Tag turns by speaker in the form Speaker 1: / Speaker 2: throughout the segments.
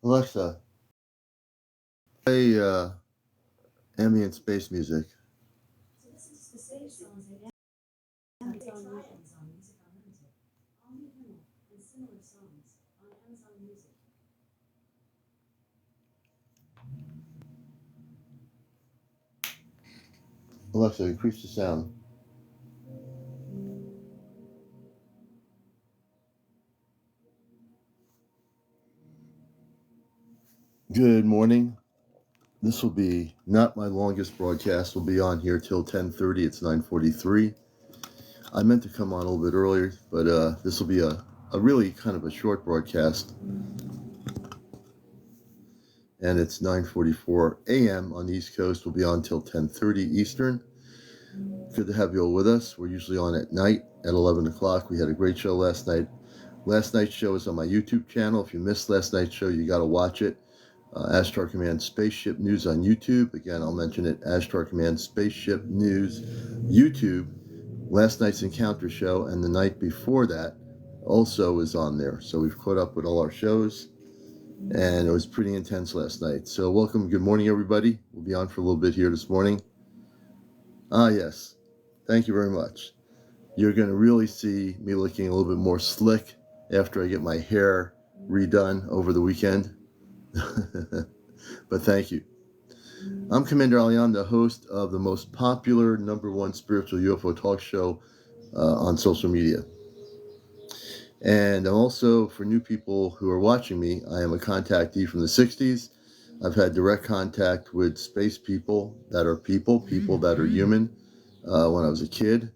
Speaker 1: Alexa, play ambient space music. Alexa, increase the sound. Good morning. This will be not my longest broadcast. We'll be on here till 10:30. It's 9:43. I meant to come on a little bit earlier, but this will be a really kind of a short broadcast. And it's 9:44 a.m. on the East Coast. We'll be on till 10:30 Eastern. Good to have you all with us. We're usually on at night at 11 o'clock. We had a great show last night. Last night's show is on my YouTube channel. If you missed last night's show, you got to watch it. Ashtar Command Spaceship News on YouTube. Again, I'll mention it. Ashtar Command Spaceship News YouTube. Last night's encounter show and the night before that also is on there. So we've caught up with all our shows, and it was pretty intense last night. So welcome. Good morning, everybody. We'll be on for a little bit here this morning. Yes. Thank you very much. You're going to really see me looking a little bit more slick after I get my hair redone over the weekend. But thank you. I'm CmdrAleon, the host of the most popular #1 spiritual UFO talk show on social media. And also, for new people who are watching me, I am a contactee from the 60s. I've had direct contact with space people that are people that are human when I was a kid,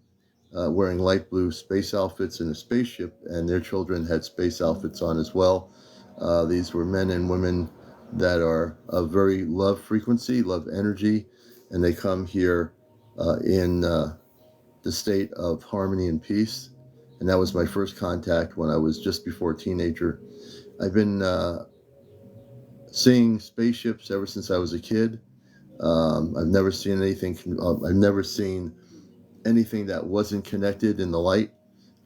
Speaker 1: wearing light blue space outfits in a spaceship, and their children had space outfits on as well. These were men and women that are of very love frequency, love energy, and they come here in the state of harmony and peace. And that was my first contact when I was just before a teenager. I've been seeing spaceships ever since I was a kid. I've never seen anything. I've never seen anything that wasn't connected in the light.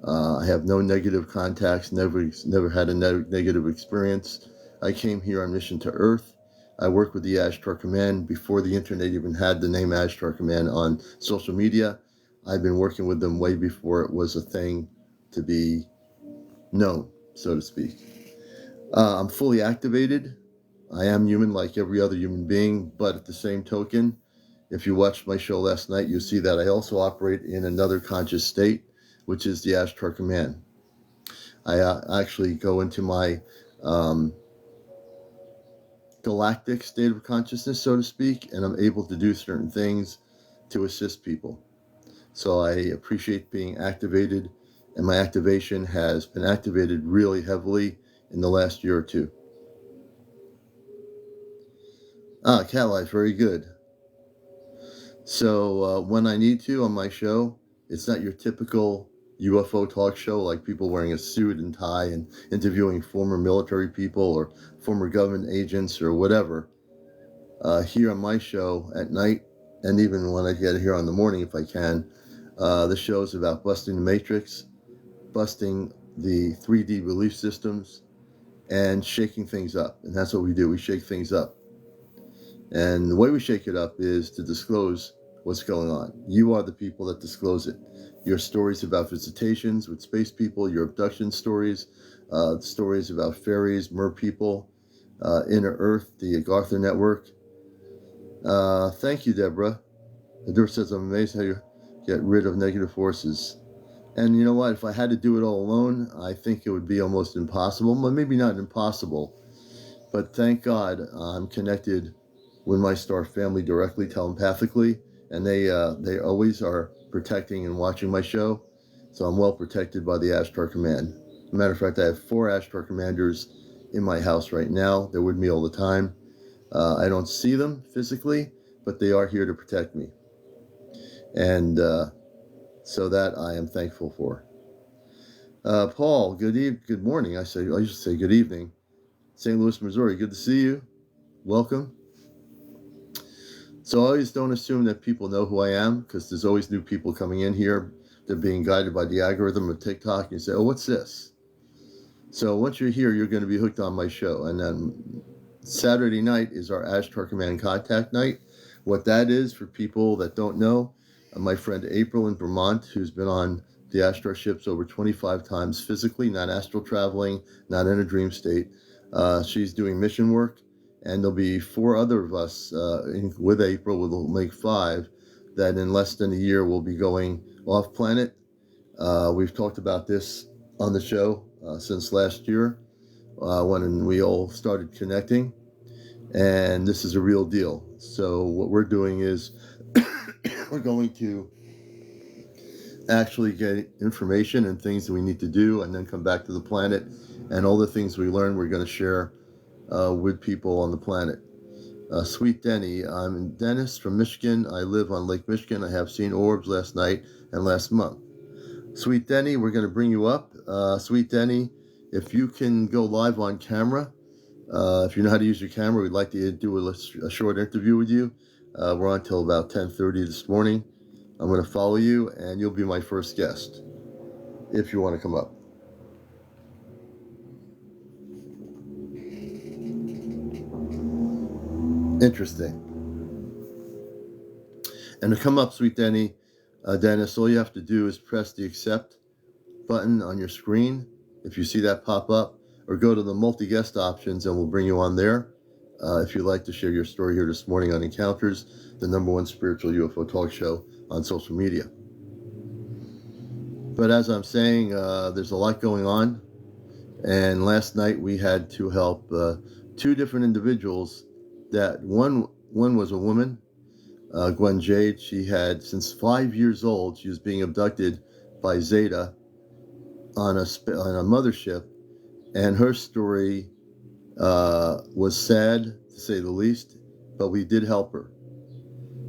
Speaker 1: I have no negative contacts. Never had a negative experience. I came here on mission to Earth. I worked with the Ashtar Command before the internet even had the name Ashtar Command on social media. I've been working with them way before it was a thing to be known, so to speak. I'm fully activated. I am human like every other human being, but at the same token, if you watched my show last night, you'll see that I also operate in another conscious state, which is the Ashtar Command. I actually go into my galactic state of consciousness, so to speak, and I'm able to do certain things to assist people. So I appreciate being activated, and my activation has been activated really heavily in the last year or two. Cat life, very good. So when I need to on my show, it's not your typical UFO talk show like people wearing a suit and tie and interviewing former military people or former government agents or whatever. Here on my show at night, and even when I get here on the morning if I can, the show is about busting the matrix, busting the 3D belief systems, and shaking things up. And that's what we do. We shake things up. And the way we shake it up is to disclose what's going on. You are the people that disclose it. Your stories about visitations with space people, your abduction stories, stories about fairies, mer people, Inner Earth, the Garther Network. Thank you, Deborah. Deborah says, I'm amazed how you get rid of negative forces. And you know what? If I had to do it all alone, I think it would be almost impossible. Well, maybe not impossible, but thank God I'm connected with my star family directly, telepathically, and they always are protecting and watching my show. So I'm well protected by the Ashtar Command. As a matter of fact, I have 4 Ashtar Commanders in my house right now. They're with me all the time. I don't see them physically, but they are here to protect me. And so that I am thankful for. Paul, good morning. I used to say good evening. St. Louis, Missouri, good to see you. Welcome. So I always don't assume that people know who I am, because there's always new people coming in here. They're being guided by the algorithm of TikTok. And you say, oh, what's this? So once you're here, you're going to be hooked on my show. And then Saturday night is our Ashtar Command Contact Night. What that is, for people that don't know, my friend April in Vermont, who's been on the Ashtar ships over 25 times physically, not astral traveling, not in a dream state. She's doing mission work, and there'll be 4 other of us with April. We'll make 5 that in less than a year will be going off planet. We've talked about this on the show since last year when we all started connecting, and this is a real deal. So what we're doing is we're going to actually get information and things that we need to do, and then come back to the planet, and all the things we learn we're going to share with people on the planet. Sweet Denny, I'm Dennis from Michigan. I live on Lake Michigan. I have seen orbs last night and last month. Sweet Denny, we're going to bring you up. Sweet Denny, if you can go live on camera, if you know how to use your camera, we'd like to do a short interview with you. We're on till about 10:30 this morning. I'm going to follow you, and you'll be my first guest if you want to come up. Interesting. And to come up, Sweet Denny, Dennis, all you have to do is press the accept button on your screen if you see that pop up, or go to the multi-guest options and we'll bring you on there. If you'd like to share your story here this morning on Encounters, the #1 spiritual UFO talk show on social media. But as I'm saying, there's a lot going on, and last night we had to help 2 different individuals. That one was a woman, Gwen Jade. She had, since 5 years old, she was being abducted by Zeta on a mothership, and her story was sad, to say the least, but we did help her.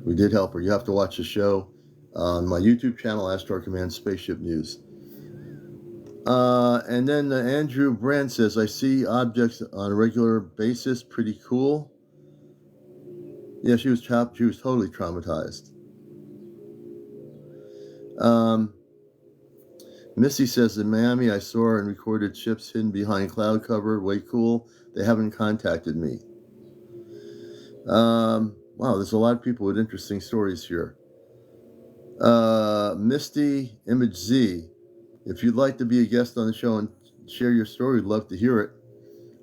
Speaker 1: You have to watch the show on my YouTube channel, Ashtar Command Spaceship News. And then Andrew Brand says, I see objects on a regular basis. Pretty cool. Yeah, she was totally traumatized. Misty says, in Miami, I saw and recorded ships hidden behind cloud cover. Way cool. They haven't contacted me. Wow, there's a lot of people with interesting stories here. Misty Image Z, if you'd like to be a guest on the show and share your story, we'd love to hear it.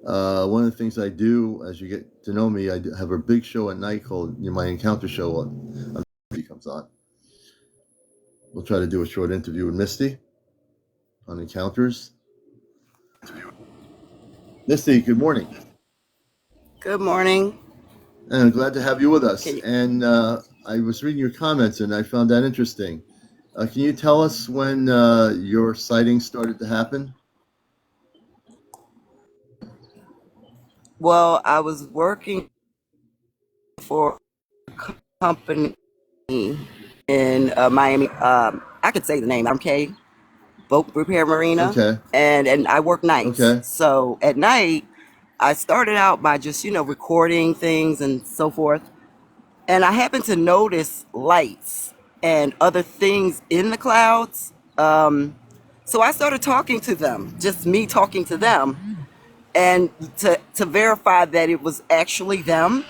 Speaker 1: One of the things I do, as you get to know me, I have a big show at night called my Encounter Show on Misty comes on. We'll try to do a short interview with Misty on Encounters. Misty, good morning.
Speaker 2: Good morning.
Speaker 1: And I'm glad to have you with us. And I was reading your comments, and I found that interesting. Can you tell us when your sightings started to happen?
Speaker 2: Well, I was working for a company in Miami. I could say the name, RMK, Boat Repair Marina.
Speaker 1: Okay.
Speaker 2: And I work nights.
Speaker 1: Okay.
Speaker 2: So at night, I started out by just, recording things and so forth. And I happened to notice lights and other things in the clouds. So I started talking to them, just me talking to them. And to verify that it was actually them,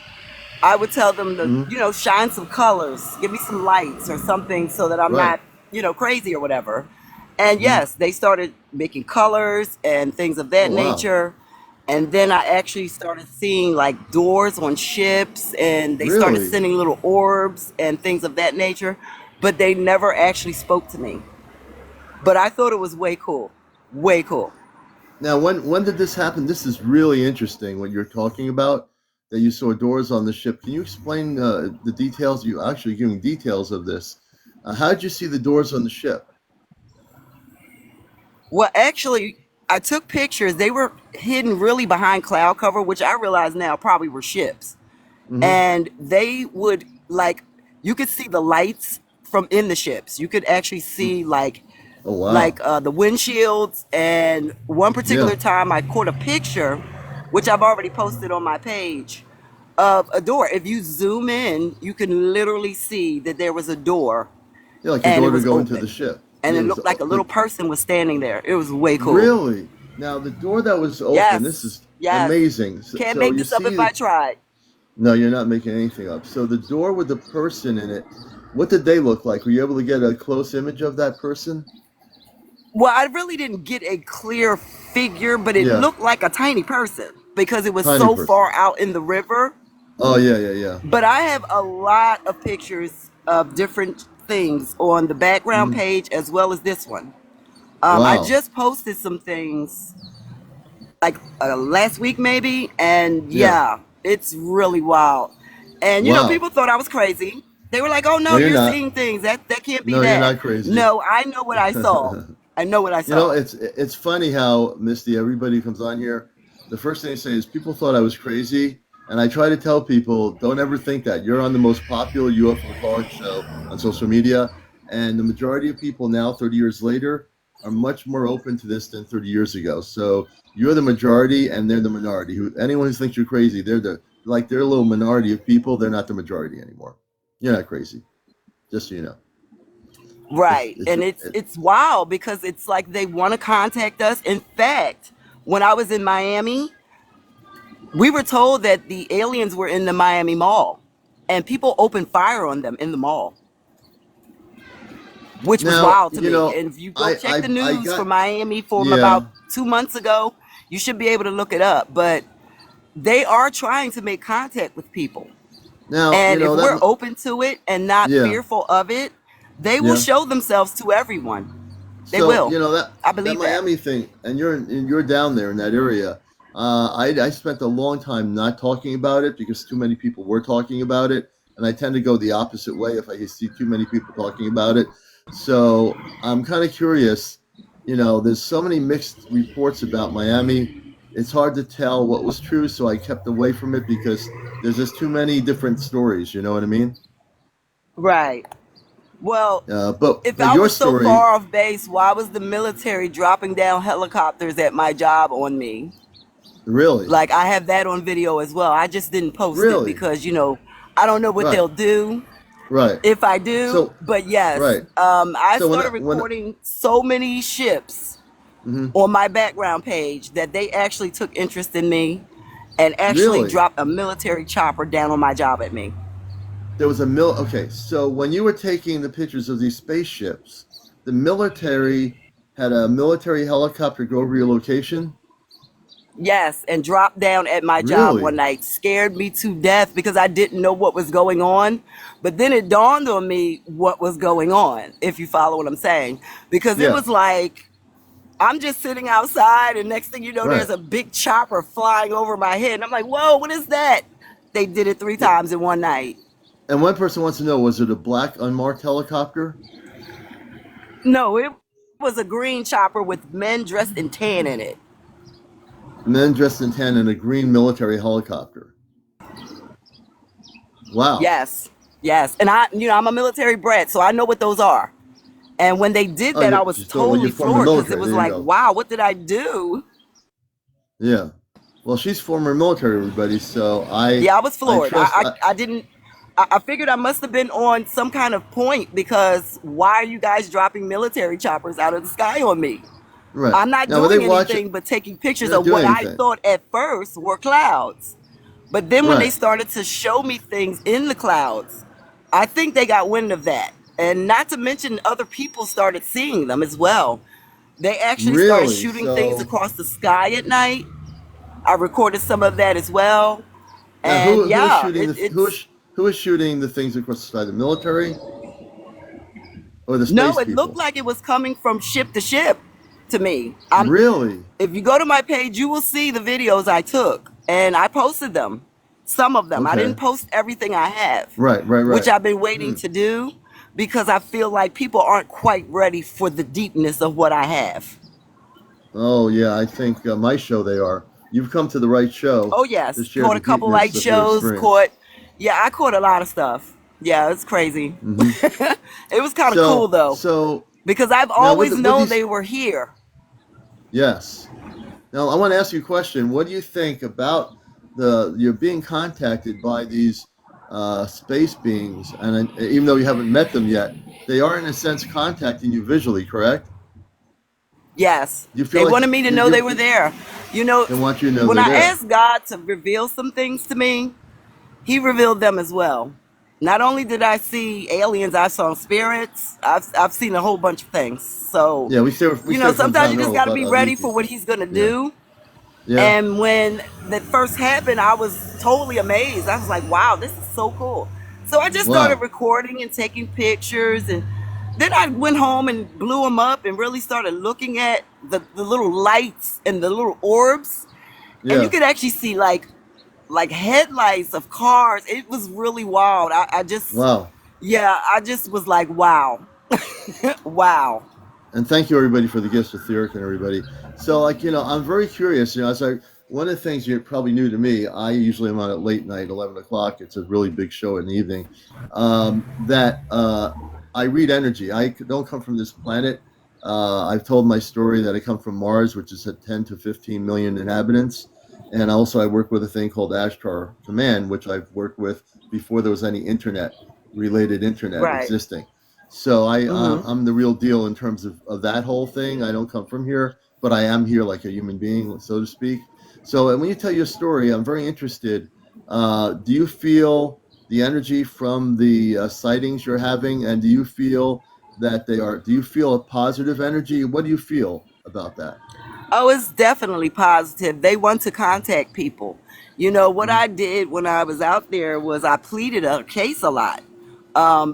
Speaker 2: I would tell them to, shine some colors, give me some lights or something so that I'm
Speaker 1: Right.
Speaker 2: not, crazy or whatever. And yes, they started making colors and things of that
Speaker 1: Oh, wow.
Speaker 2: nature. And then I actually started seeing like doors on ships, and they started
Speaker 1: Really?
Speaker 2: sending little orbs and things of that nature. But they never actually spoke to me. But I thought it was way cool. Way cool.
Speaker 1: Now, when did this happen? This is really interesting, what you're talking about, that you saw doors on the ship. Can you explain the details? You're actually giving details of this. How did you see the doors on the ship?
Speaker 2: Well, actually, I took pictures. They were hidden really behind cloud cover, which I realize now probably were ships.
Speaker 1: Mm-hmm.
Speaker 2: And they would, like, you could see the lights from in the ships. You could actually see
Speaker 1: Oh, wow.
Speaker 2: the windshields. And one particular
Speaker 1: Yeah.
Speaker 2: time I caught a picture, which I've already posted on my page, of a door. If you zoom in, you can literally see that there was a door,
Speaker 1: Yeah, like a
Speaker 2: and it
Speaker 1: door to
Speaker 2: was
Speaker 1: go into
Speaker 2: open.
Speaker 1: the ship.
Speaker 2: And
Speaker 1: Yeah,
Speaker 2: it
Speaker 1: it was
Speaker 2: looked like a little person was standing there. It was way cool.
Speaker 1: Really? Now, the door that was open,
Speaker 2: Yes.
Speaker 1: this is
Speaker 2: Yes.
Speaker 1: Amazing.
Speaker 2: Can't
Speaker 1: So
Speaker 2: make
Speaker 1: you
Speaker 2: this up if
Speaker 1: see,
Speaker 2: I tried.
Speaker 1: no, you're not making anything up. So the door with the person in it, what did they look like? Were you able to get a close image of that person?
Speaker 2: Well, I really didn't get a clear figure, but it
Speaker 1: Yeah,
Speaker 2: looked like a tiny person because it was
Speaker 1: tiny
Speaker 2: so
Speaker 1: person.
Speaker 2: far out in the river.
Speaker 1: Oh yeah, yeah, yeah.
Speaker 2: But I have a lot of pictures of different things on the background
Speaker 1: Mm,
Speaker 2: page as well as this one. I
Speaker 1: wow,
Speaker 2: just posted some things like last week maybe, and
Speaker 1: yeah,
Speaker 2: yeah, it's really wild. And
Speaker 1: wow.
Speaker 2: people thought I was crazy. They were like, "Oh no,
Speaker 1: No, you're
Speaker 2: you're
Speaker 1: not.
Speaker 2: seeing things. That can't be
Speaker 1: No, you're
Speaker 2: that."
Speaker 1: not crazy.
Speaker 2: No, I know what I saw. I know what I
Speaker 1: You know,
Speaker 2: saw.
Speaker 1: it's funny how Misty, everybody who comes on here, the first thing they say is people thought I was crazy, and I try to tell people don't ever think that. You're on the most popular UFO talk show on social media, and the majority of people now, 30 years later, are much more open to this than 30 years ago. So you're the majority, and they're the minority. Who anyone who thinks you're crazy, they're a little minority of people. They're not the majority anymore. You're not crazy, just so you know. It's
Speaker 2: Right.
Speaker 1: it's
Speaker 2: And it's wild because it's like they want to contact us. In fact, when I was in Miami, we were told that the aliens were in the Miami Mall and people opened fire on them in the mall, which was
Speaker 1: now
Speaker 2: wild to me. And if you go check the
Speaker 1: I
Speaker 2: news for
Speaker 1: got
Speaker 2: Miami from
Speaker 1: yeah.
Speaker 2: about 2 months ago, you should be able to look it up. But they are trying to make contact with people.
Speaker 1: Now,
Speaker 2: And if
Speaker 1: that
Speaker 2: we're open to it and not
Speaker 1: yeah,
Speaker 2: fearful of it, they will
Speaker 1: yeah.
Speaker 2: show themselves to everyone. They
Speaker 1: So,
Speaker 2: will. I
Speaker 1: that
Speaker 2: believe that.
Speaker 1: Miami thing, and you're down there in that area. I spent a long time not talking about it because too many people were talking about it, and I tend to go the opposite way if I see too many people talking about it. So I'm kind of curious. There's so many mixed reports about Miami. It's hard to tell what was true, so I kept away from it because there's just too many different stories. You know what I mean?
Speaker 2: Right. Well, if
Speaker 1: But
Speaker 2: I
Speaker 1: your
Speaker 2: was so
Speaker 1: story,
Speaker 2: far off base, why was the military dropping down helicopters at my job on me?
Speaker 1: really,
Speaker 2: Like, I have that on video as well. I just didn't post it
Speaker 1: really,
Speaker 2: because, I don't know what
Speaker 1: right,
Speaker 2: they'll do
Speaker 1: right.
Speaker 2: if I do.
Speaker 1: So,
Speaker 2: But yes,
Speaker 1: right.
Speaker 2: I
Speaker 1: So
Speaker 2: started
Speaker 1: when
Speaker 2: recording so many ships
Speaker 1: mhm.
Speaker 2: on my background page that they actually took interest in me and actually
Speaker 1: Really,
Speaker 2: dropped a military chopper down on my job at me.
Speaker 1: there was a mil. Okay, so when you were taking the pictures of these spaceships, the military had a military helicopter go over your location.
Speaker 2: Yes, and dropped down at my job one
Speaker 1: Really?
Speaker 2: night. Scared me to death because I didn't know what was going on. But then it dawned on me what was going on, if you follow what I'm saying. Because it
Speaker 1: Yeah.
Speaker 2: was like, I'm just sitting outside, and next thing you know,
Speaker 1: Right.
Speaker 2: there's a big chopper flying over my head. And I'm like, whoa, what is that? They did it three
Speaker 1: Yeah.
Speaker 2: times in one night.
Speaker 1: And one person wants to know: was it a black unmarked helicopter?
Speaker 2: No, it was a green chopper with men dressed in tan in it.
Speaker 1: Men dressed in tan in a green military helicopter. Wow.
Speaker 2: Yes, yes. And I'm a military brat, so I know what those are. And when they did
Speaker 1: Oh,
Speaker 2: that, I
Speaker 1: you
Speaker 2: was
Speaker 1: just well, you're
Speaker 2: totally
Speaker 1: former
Speaker 2: floored because it
Speaker 1: military.
Speaker 2: was
Speaker 1: There you
Speaker 2: like,
Speaker 1: go.
Speaker 2: wow, what did I do?
Speaker 1: Yeah. Well, she's former military, everybody. So
Speaker 2: Yeah, I was
Speaker 1: I
Speaker 2: floored.
Speaker 1: trust.
Speaker 2: I didn't. I figured I must have been on some kind of point because why are you guys dropping military choppers out of the sky on me?
Speaker 1: Right.
Speaker 2: I'm not
Speaker 1: Now, when they
Speaker 2: doing
Speaker 1: watch it,
Speaker 2: anything but taking pictures
Speaker 1: you're not
Speaker 2: of
Speaker 1: doing
Speaker 2: what I
Speaker 1: anything.
Speaker 2: thought at first were clouds. But then when they
Speaker 1: Right.
Speaker 2: started to show me things in the clouds, I think they got wind of that. And not to mention, other people started seeing them as well. They actually started
Speaker 1: Really?
Speaker 2: shooting things
Speaker 1: So
Speaker 2: across the sky at night. I recorded some of that as well.
Speaker 1: now,
Speaker 2: And
Speaker 1: who is
Speaker 2: yeah,
Speaker 1: shooting who is shooting the things across the sky? The military or the
Speaker 2: no,
Speaker 1: space
Speaker 2: it looked
Speaker 1: people?
Speaker 2: like it was coming from ship to ship to me.
Speaker 1: Really?
Speaker 2: If you go to my page, you will see the videos I took and I posted them. Some of them. I
Speaker 1: Okay.
Speaker 2: didn't post everything I have,
Speaker 1: Right. Right.
Speaker 2: which
Speaker 1: Right.
Speaker 2: I've been waiting
Speaker 1: Hmm.
Speaker 2: to do because I feel like people aren't quite ready for the deepness of what I have.
Speaker 1: Oh yeah, I think my show they are. You've come to the right show
Speaker 2: Oh
Speaker 1: to
Speaker 2: yes,
Speaker 1: share
Speaker 2: caught
Speaker 1: the
Speaker 2: a couple
Speaker 1: deepness
Speaker 2: light
Speaker 1: of your
Speaker 2: shows,
Speaker 1: experience.
Speaker 2: caught yeah, I caught a lot of stuff. Yeah, it's crazy.
Speaker 1: Hmm.
Speaker 2: It was kind of cool
Speaker 1: So
Speaker 2: though
Speaker 1: so
Speaker 2: because I've
Speaker 1: now
Speaker 2: always
Speaker 1: with
Speaker 2: known
Speaker 1: these,
Speaker 2: they were here.
Speaker 1: yes. Now I want to ask you a question. What do you think about you're being contacted by these space beings, and even though you haven't met them yet, they are in a sense contacting you visually, correct?
Speaker 2: Yes,
Speaker 1: Do you feel
Speaker 2: they
Speaker 1: like
Speaker 2: wanted me to know they
Speaker 1: you're
Speaker 2: were there. You know,
Speaker 1: They want you to know
Speaker 2: when
Speaker 1: they're
Speaker 2: I
Speaker 1: there.
Speaker 2: asked God to reveal some things to me, He revealed them as well. Not only did I see aliens, I saw spirits. I've seen a whole bunch of things. So,
Speaker 1: Yeah, we say from
Speaker 2: sometimes you just
Speaker 1: paranormal
Speaker 2: got to
Speaker 1: about
Speaker 2: be ready for
Speaker 1: ETs.
Speaker 2: what He's gonna
Speaker 1: Yeah,
Speaker 2: do.
Speaker 1: yeah,
Speaker 2: And when that first happened, I was totally amazed. I was like, wow, this is so cool. So I just started
Speaker 1: wow,
Speaker 2: recording and taking pictures. And then I went home and blew them up and really started looking at the little lights and the little orbs. And you
Speaker 1: yeah,
Speaker 2: could actually see like headlights of cars. It was really wild. I just,
Speaker 1: wow.
Speaker 2: yeah, I just was like, wow, wow.
Speaker 1: And thank you everybody for the gifts of Theoric and everybody. So like, I'm very curious, as I one of the things you're probably new to me, I usually am on at late night, 11 o'clock. It's a really big show in the evening. That I read energy. I don't come from this planet. I've told my story that I come from Mars, which is at 10 to 15 million inhabitants. And also I work with a thing called Ashtar Command, which I've worked with before there was any internet
Speaker 2: Right.
Speaker 1: existing. So
Speaker 2: Hmm.
Speaker 1: I'm the real deal in terms of that whole thing. I don't come from here, but I am here like a human being, so to speak. So and when you tell your story, I'm very interested. Do you feel the energy from the sightings you're having, and do you feel that they are? Do you feel a positive energy? What do you feel about that?
Speaker 2: Oh, it's definitely positive. They want to contact people. You know, what
Speaker 1: Hmm.
Speaker 2: I did when I was out there was I pleaded a case a lot,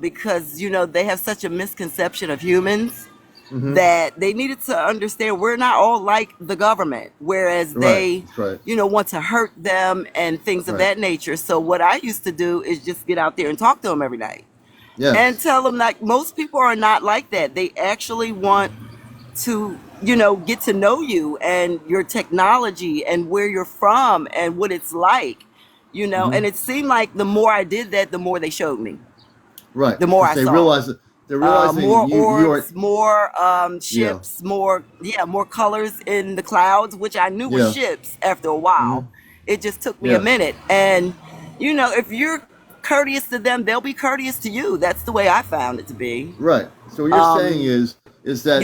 Speaker 2: because, they have such a misconception of humans
Speaker 1: Hmm.
Speaker 2: that they needed to understand we're not all like the government, whereas
Speaker 1: Right.
Speaker 2: they,
Speaker 1: That's right.
Speaker 2: want to hurt them and things of
Speaker 1: Right.
Speaker 2: that nature. So, what I used to do is just get out there and talk to them every night and
Speaker 1: Yes.
Speaker 2: tell them like most people are not like that. They actually want to get to know you and your technology and where you're from and what it's like,
Speaker 1: Hmm.
Speaker 2: and it seemed like the more I did that, the more they showed me,
Speaker 1: Right.
Speaker 2: the more
Speaker 1: Because
Speaker 2: I saw.
Speaker 1: they're realizing
Speaker 2: More
Speaker 1: you are.
Speaker 2: orbs, more
Speaker 1: Yeah.
Speaker 2: ships, more colors in the clouds, which I knew were
Speaker 1: Yeah.
Speaker 2: ships after a
Speaker 1: Hmm.
Speaker 2: while. It just took me a
Speaker 1: Yeah.
Speaker 2: minute. And if you're courteous to them, they'll be courteous to you. That's the way I found it to be.
Speaker 1: Right. So what you're saying
Speaker 2: um
Speaker 1: is that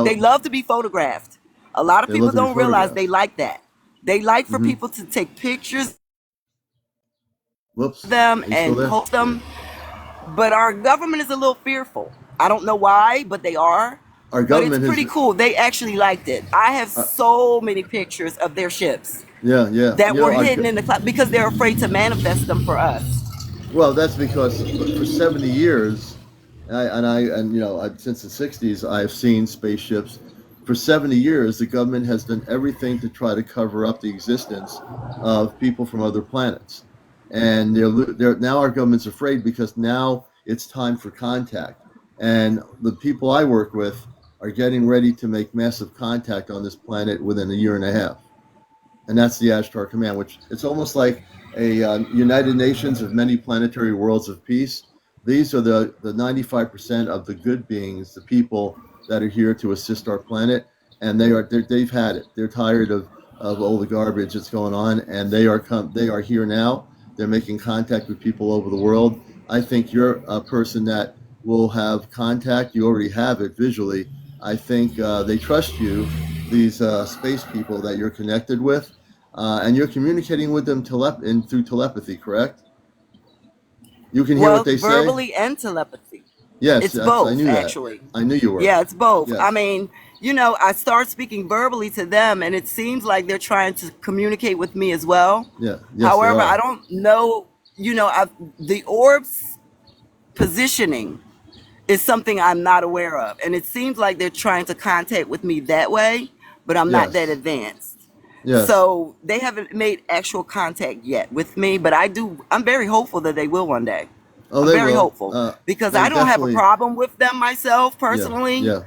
Speaker 2: they love to be photographed. A lot of
Speaker 1: they love
Speaker 2: people
Speaker 1: to be
Speaker 2: don't realize they
Speaker 1: photographed.
Speaker 2: like that. They like for
Speaker 1: Hmm.
Speaker 2: people to take pictures of
Speaker 1: Whoops.
Speaker 2: them
Speaker 1: Are you still
Speaker 2: and
Speaker 1: there?
Speaker 2: post them. But our government is a little fearful. I don't know why, but they are.
Speaker 1: Our
Speaker 2: But it's
Speaker 1: government has.
Speaker 2: pretty cool. They actually liked it. I have
Speaker 1: Uh,
Speaker 2: so many pictures of their ships
Speaker 1: yeah, yeah.
Speaker 2: that were hidden in the cloud because they're afraid to manifest them for us.
Speaker 1: Well, that's because for 70 years, since the 60s, I've seen spaceships. For 70 years, the government has done everything to try to cover up the existence of people from other planets. And now our government's afraid because now it's time for contact. And the people I work with are getting ready to make massive contact on this planet within a year and a half, and that's the Ashtar Command, which it's almost like a United Nations of many planetary worlds of peace. These are the 95% of the good beings, the people that are here to assist our planet, and they've had it. They're tired of all the garbage that's going on, and they are here now. They're making contact with people over the world. I think you're a person that will have contact. You already have it visually. I think they trust you, these space people that you're connected with, and you're communicating with them through telepathy, correct? You can hear what
Speaker 2: Well,
Speaker 1: they say.
Speaker 2: verbally and telepathy.
Speaker 1: Yes,
Speaker 2: It's
Speaker 1: I
Speaker 2: both,
Speaker 1: knew that.
Speaker 2: actually.
Speaker 1: I knew you were.
Speaker 2: Yeah, it's both. I
Speaker 1: Yes,
Speaker 2: mean, I start speaking verbally to them, and it seems like they're trying to communicate with me as well.
Speaker 1: yeah, yes, they
Speaker 2: However, I
Speaker 1: are.
Speaker 2: don't know, the orbs positioning is something I'm not aware of. And it seems like they're trying to contact with me that way, but I'm not that
Speaker 1: Yes,
Speaker 2: advanced.
Speaker 1: yes.
Speaker 2: So they haven't made actual contact yet with me, but I'm very hopeful that they will one day.
Speaker 1: Oh,
Speaker 2: I'm
Speaker 1: they
Speaker 2: very
Speaker 1: will.
Speaker 2: hopeful because
Speaker 1: They
Speaker 2: I don't have a
Speaker 1: definitely.
Speaker 2: problem with them myself
Speaker 1: Yeah,
Speaker 2: personally.
Speaker 1: yeah,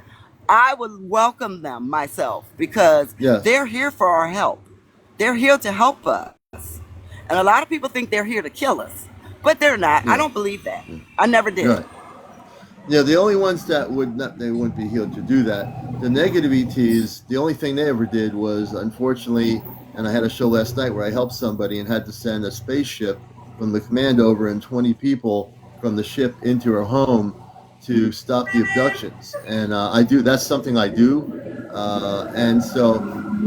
Speaker 2: I would welcome them myself because
Speaker 1: yes.
Speaker 2: they're here for our help. They're here to help us. And a lot of people think they're here to kill us, but they're not. I
Speaker 1: Yeah,
Speaker 2: don't believe that.
Speaker 1: yeah.
Speaker 2: I never did.
Speaker 1: Right. Yeah, the only ones that would not, they wouldn't be healed to do that. The negative ETs, the only thing they ever did was, unfortunately, and I had a show last night where I helped somebody and had to send a spaceship from the command over and 20 people from the ship into her home to stop the abductions. And that's something I do. And so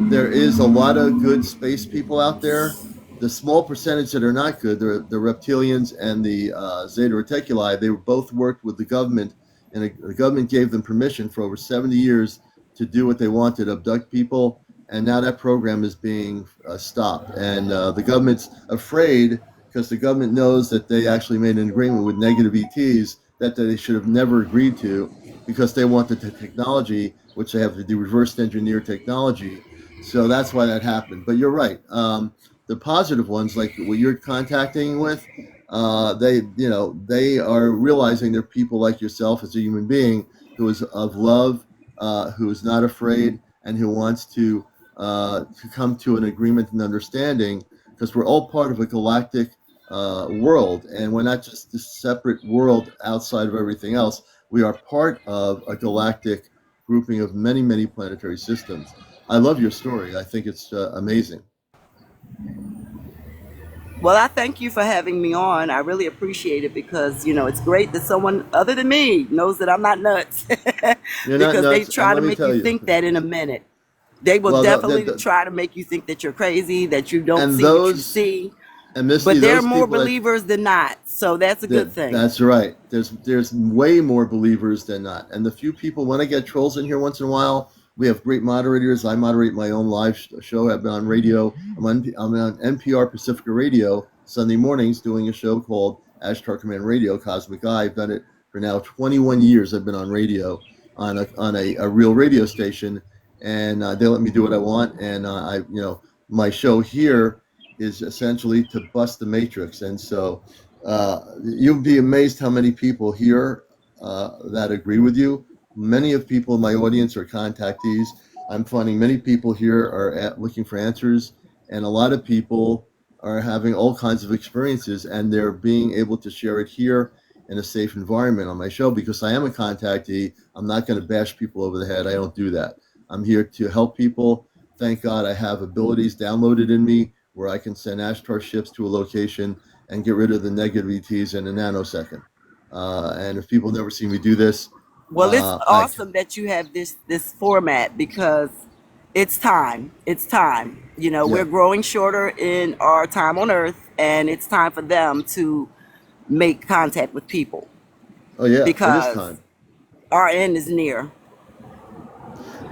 Speaker 1: there is a lot of good space people out there. The small percentage that are not good, the reptilians and the Zeta Reticuli, they both worked with the government, and the government gave them permission for over 70 years to do what they wanted, abduct people. And now that program is being stopped. And the government's afraid because the government knows that they actually made an agreement with negative ETs that they should have never agreed to because they want the technology, which they have to do reverse engineer technology. So that's why that happened. But you're right. The positive ones, like what you're contacting with, they are realizing they're people like yourself as a human being who is of love, who is not afraid, and who wants to come to an agreement and understanding because we're all part of a galactic world, and we're not just this separate world outside of everything else. We are part of a galactic grouping of many, many planetary systems. I love your story. I think it's amazing.
Speaker 2: Well, I thank you for having me on. I really appreciate it because, it's great that someone other than me knows that I'm not nuts.
Speaker 1: You're not
Speaker 2: Because they
Speaker 1: nuts, and
Speaker 2: try to
Speaker 1: let me
Speaker 2: make you
Speaker 1: tell you.
Speaker 2: think that in a minute. They will
Speaker 1: Well,
Speaker 2: definitely try to make you think that you're crazy, that you don't
Speaker 1: and
Speaker 2: see what you
Speaker 1: those
Speaker 2: see.
Speaker 1: and Misty,
Speaker 2: But there are
Speaker 1: those
Speaker 2: more
Speaker 1: people that
Speaker 2: believers than not. So that's a good thing.
Speaker 1: that's right. There's way more believers than not, and the few people when I get trolls in here once in a while, we have great moderators. I moderate my own live show. I've been on radio. I'm on NPR Pacifica Radio Sunday mornings doing a show called Ashtar Command Radio Cosmic Eye. I've done it for now 21 years. I've been on radio on a real radio station, and they let me do what I want. And my show here is essentially to bust the matrix, and so you'll be amazed how many people here that agree with you. Many of people in my audience are contactees. I'm finding many people here are looking for answers, and a lot of people are having all kinds of experiences, and they're being able to share it here in a safe environment on my show because I am a contactee. I'm not going to bash people over the head. I don't do that. I'm here to help people. Thank God I have abilities downloaded in me where I can send Ashtar ships to a location and get rid of the negative ETs in a nanosecond. And if people never see me do this,
Speaker 2: Well, it's
Speaker 1: I
Speaker 2: awesome that you have this format because it's time. It's time. We're
Speaker 1: yeah,
Speaker 2: growing shorter in our time on Earth, and it's time for them to make contact with people
Speaker 1: oh yeah, it is
Speaker 2: because
Speaker 1: time.
Speaker 2: our end is near.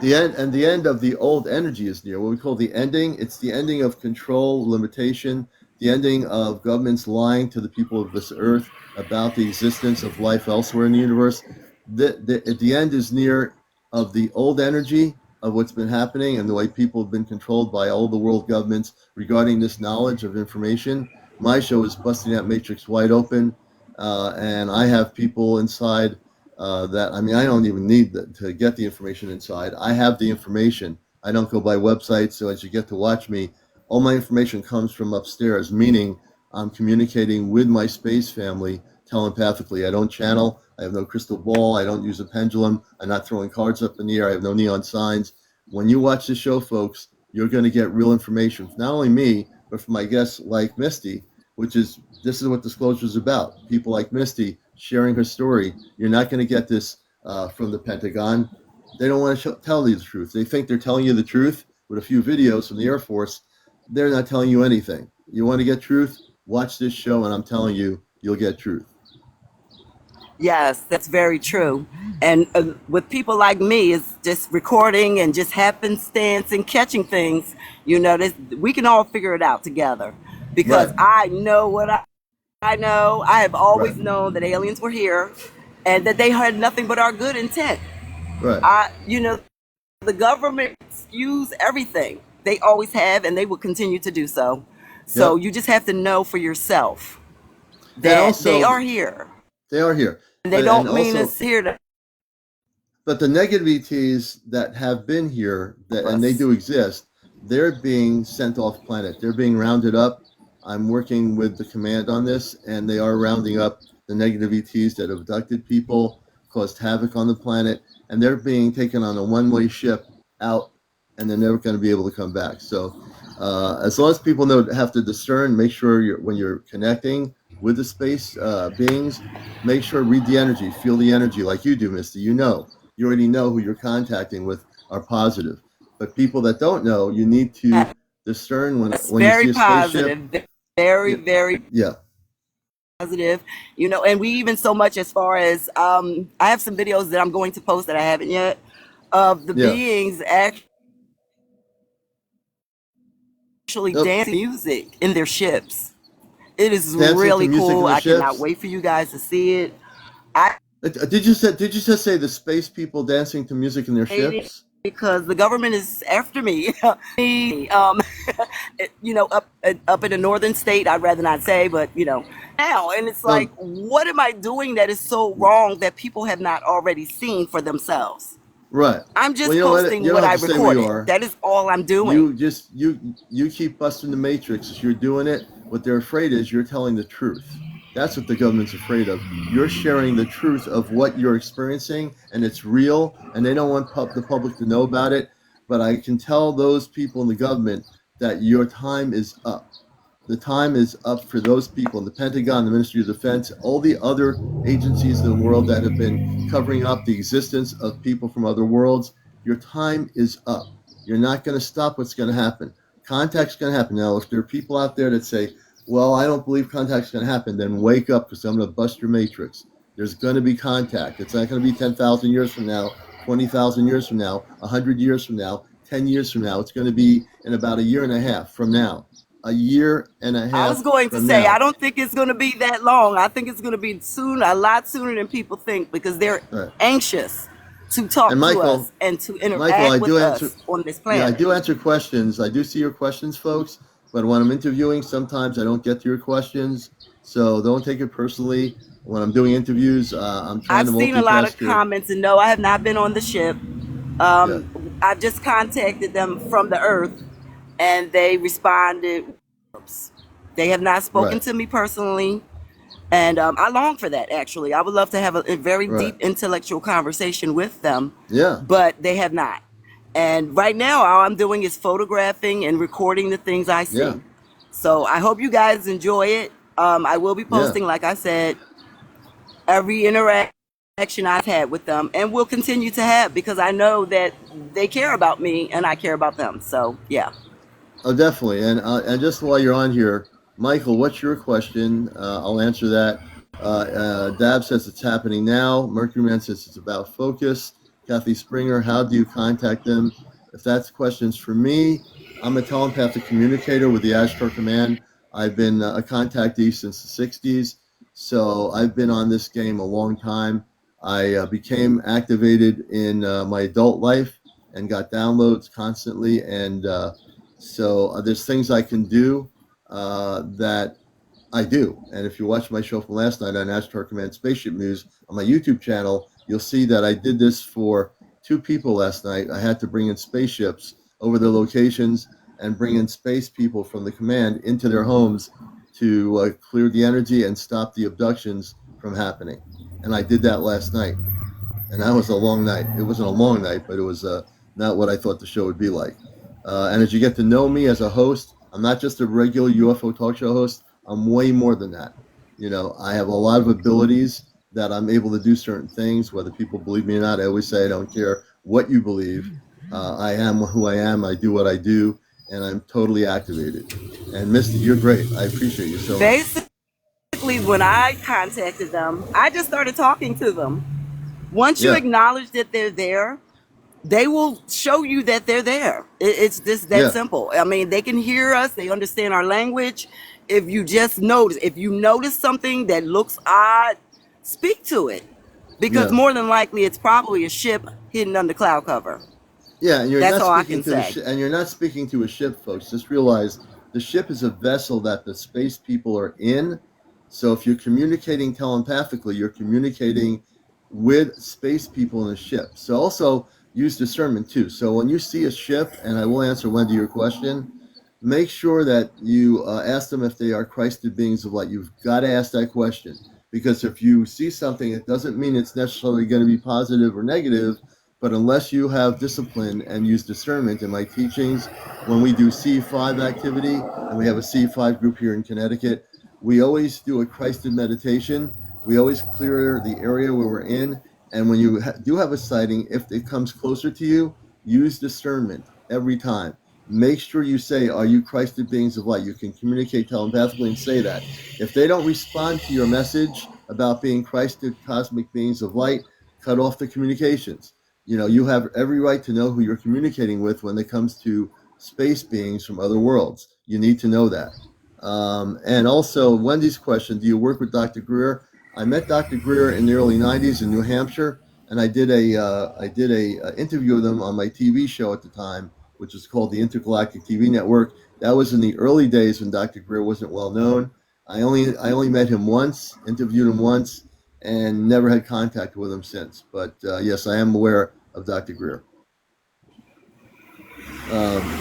Speaker 1: The end of the old energy is near. What we call the ending, it's the ending of control, limitation, the ending of governments lying to the people of this earth about the existence of life elsewhere in the universe. The end is near of the old energy of what's been happening and the way people have been controlled by all the world governments regarding this knowledge of information. My show is busting that matrix wide open, and I have people inside that I mean, I don't even need to get the information inside. I have the information. I don't go by websites. So as you get to watch me, all my information comes from upstairs, meaning I'm communicating with my space family telepathically. I don't channel. I have no crystal ball. I don't use a pendulum. I'm not throwing cards up in the air. I have no neon signs. When you watch the show, folks, you're going to get real information from not only me, but from my guests like Misty, which is this is what disclosure is about. People like Misty sharing her story. You're not going to get this from the Pentagon. They don't want to tell you the truth. They think they're telling you the truth with a few videos from the Air Force. They're not telling you anything. You want to get truth? Watch this show, and I'm telling you, you'll get truth.
Speaker 2: Yes, that's very true. And with people like me, it's just recording and just happenstance and catching things. We can all figure it out together because
Speaker 1: Right,
Speaker 2: I know what I know. I have
Speaker 1: right,
Speaker 2: always known that aliens were here and that they had nothing but our good intent.
Speaker 1: right.
Speaker 2: The government use everything. They always have and they will continue to do so. So
Speaker 1: Yep.
Speaker 2: you just have to know for yourself
Speaker 1: And
Speaker 2: that they
Speaker 1: also,
Speaker 2: are here.
Speaker 1: they are here.
Speaker 2: And they
Speaker 1: And
Speaker 2: don't mean
Speaker 1: also,
Speaker 2: it's here to
Speaker 1: but the negative ETs that have been here, and they
Speaker 2: us.
Speaker 1: do exist, they're being sent off planet. They're being rounded up. I'm working with the command on this, and they are rounding up the negative ETs that abducted people, caused havoc on the planet, and they're being taken on a one-way ship out, and they're never going to be able to come back. So, as long as people know have to discern, make sure when you're connecting with the space beings, make sure read the energy, feel the energy like you do, Misty. You already know who you're contacting with are positive. But people that don't know, you need to discern
Speaker 2: That's
Speaker 1: when you
Speaker 2: very
Speaker 1: see a spaceship.
Speaker 2: positive. Very,
Speaker 1: Yeah,
Speaker 2: very
Speaker 1: yeah,
Speaker 2: positive. And we even so much as far as I have some videos that I'm going to post that I haven't yet of the
Speaker 1: yeah.
Speaker 2: beings actually
Speaker 1: Nope.
Speaker 2: dancing music in their ships. It is
Speaker 1: Dancing to
Speaker 2: really
Speaker 1: music in
Speaker 2: cool.
Speaker 1: the
Speaker 2: I cannot
Speaker 1: ships.
Speaker 2: wait for you guys to see it. I
Speaker 1: Did you just say the space people dancing to music in their
Speaker 2: hate it
Speaker 1: ships?
Speaker 2: because the government is after me. Up in a northern state, I'd rather not say, but now, and it's like,
Speaker 1: Um,
Speaker 2: what am I doing that is so wrong that people have not already seen for themselves?
Speaker 1: right.
Speaker 2: I'm
Speaker 1: Well,
Speaker 2: just
Speaker 1: you know what?
Speaker 2: posting
Speaker 1: You don't
Speaker 2: what
Speaker 1: have
Speaker 2: I
Speaker 1: to say where you
Speaker 2: recorded.
Speaker 1: are.
Speaker 2: That is all I'm doing.
Speaker 1: You keep busting the matrix. You're doing it. What they're afraid is you're telling the truth. That's what the government's afraid of. You're sharing the truth of what you're experiencing, and it's real, and they don't want the public to know about it. But I can tell those people in the government that your time is up. The time is up for those people in the Pentagon, the Ministry of Defense, all the other agencies in the world that have been covering up the existence of people from other worlds. Your time is up. You're not going to stop what's going to happen. Contact's going to happen. Now, if there are people out there that say, well, I don't believe contact's going to happen, then wake up because I'm going to bust your matrix. There's going to be contact. It's not going to be 10,000 years from now, 20,000 years from now, 100 years from now, 10 years from now. It's going to be in about a year and a half from now. A year and a
Speaker 2: I was
Speaker 1: half
Speaker 2: going to
Speaker 1: from
Speaker 2: say, I
Speaker 1: now.
Speaker 2: don't think it's going to be that long. I think it's going to be soon, a lot sooner than people think, because they're
Speaker 1: All right.
Speaker 2: anxious to
Speaker 1: And
Speaker 2: talk to us
Speaker 1: Michael,
Speaker 2: and to
Speaker 1: Michael,
Speaker 2: interact
Speaker 1: I
Speaker 2: with
Speaker 1: do answer.
Speaker 2: us on this
Speaker 1: Yeah, I
Speaker 2: planet.
Speaker 1: do answer questions. I do see your questions, folks. But when I'm interviewing, sometimes I don't get to your questions. So don't take it personally. When I'm doing interviews, I'm trying
Speaker 2: I've
Speaker 1: to
Speaker 2: seen a lot of
Speaker 1: multitask here.
Speaker 2: comments, and no, I have not been on the ship.
Speaker 1: Yeah.
Speaker 2: I've just contacted them from the Earth, and they responded. They have not spoken
Speaker 1: Right.
Speaker 2: to me personally, and I long for that. Actually, I would love to have a very
Speaker 1: Right.
Speaker 2: deep intellectual conversation with them,
Speaker 1: Yeah.
Speaker 2: but they have not. And right now, all I'm doing is photographing and recording the things I
Speaker 1: Yeah.
Speaker 2: see. So I hope you guys enjoy it. I will be
Speaker 1: Yeah.
Speaker 2: posting, like I said, every interaction I've had with them and will continue to have, because I know that they care about me and I care about them. So, yeah.
Speaker 1: Oh, definitely. And just while you're on here, Michael, what's your question? I'll answer that. Dab says it's happening now. Mercury Man says it's about focus. Kathy Springer, how do you contact them? If that's questions for me, I'm a telepathic communicator with the Ashtar Command. I've been a contactee since the 60s, so I've been on this game a long time. I became activated in my adult life and got downloads constantly, and there's things I can do that I do. And if you watch my show from last night on Ashtar Command Spaceship News on my YouTube channel, you'll see that I did this for two people last night. I had to bring in spaceships over their locations and bring in space people from the command into their homes to clear the energy and stop the abductions from happening. And I did that last night, and that was a long night. It wasn't a long night, but it was not what I thought the show would be like. And as you get to know me as a host, I'm not just a regular UFO talk show host. I'm way more than that. I have a lot of abilities that I'm able to do certain things, whether people believe me or not. I always say I don't care what you believe. I am who I am. I do what I do, and I'm totally activated. And Misty, you're great. I appreciate you so much.
Speaker 2: Basically, when I contacted them, I just started talking to them. Once you
Speaker 1: Yeah,
Speaker 2: acknowledge that they're there, they will show you that they're there. It's just that
Speaker 1: yeah,
Speaker 2: simple. I mean, they can hear us, they understand our language. If you notice something that looks odd, speak to it, because
Speaker 1: yeah.
Speaker 2: more than likely it's probably a ship hidden under cloud cover.
Speaker 1: Yeah, and you're
Speaker 2: That's
Speaker 1: not
Speaker 2: all I
Speaker 1: speaking
Speaker 2: can
Speaker 1: to the
Speaker 2: say.
Speaker 1: ship, and you're not speaking to a ship, folks. Just realize the ship is a vessel that the space people are in. So if you're communicating telepathically, you're communicating with space people in a ship. So also use discernment too. So when you see a ship, and I will answer Wendy your question, make sure that you ask them if they are Christed beings of light. You've got to ask that question, because if you see something, it doesn't mean it's necessarily going to be positive or negative. But unless you have discipline and use discernment in my teachings, when we do C5 activity, and we have a C5 group here in Connecticut, we always do a Christed meditation. We always clear the area where we're in. And when you do have a sighting, if it comes closer to you, use discernment every time. Make sure you say, "Are you Christed beings of light?" You can communicate telepathically and say that. If they don't respond to your message about being Christed cosmic beings of light, cut off the communications. You have every right to know who you're communicating with when it comes to space beings from other worlds. You need to know that. And also, Wendy's question: do you work with Dr. Greer? I met Dr. Greer in the early '90s in New Hampshire, and I did a interview with him on my TV show at the time, which was called the Intergalactic TV Network. That was in the early days when Dr. Greer wasn't well known. I only met him once, interviewed him once, and never had contact with him since. But yes, I am aware of Dr. Greer. Um,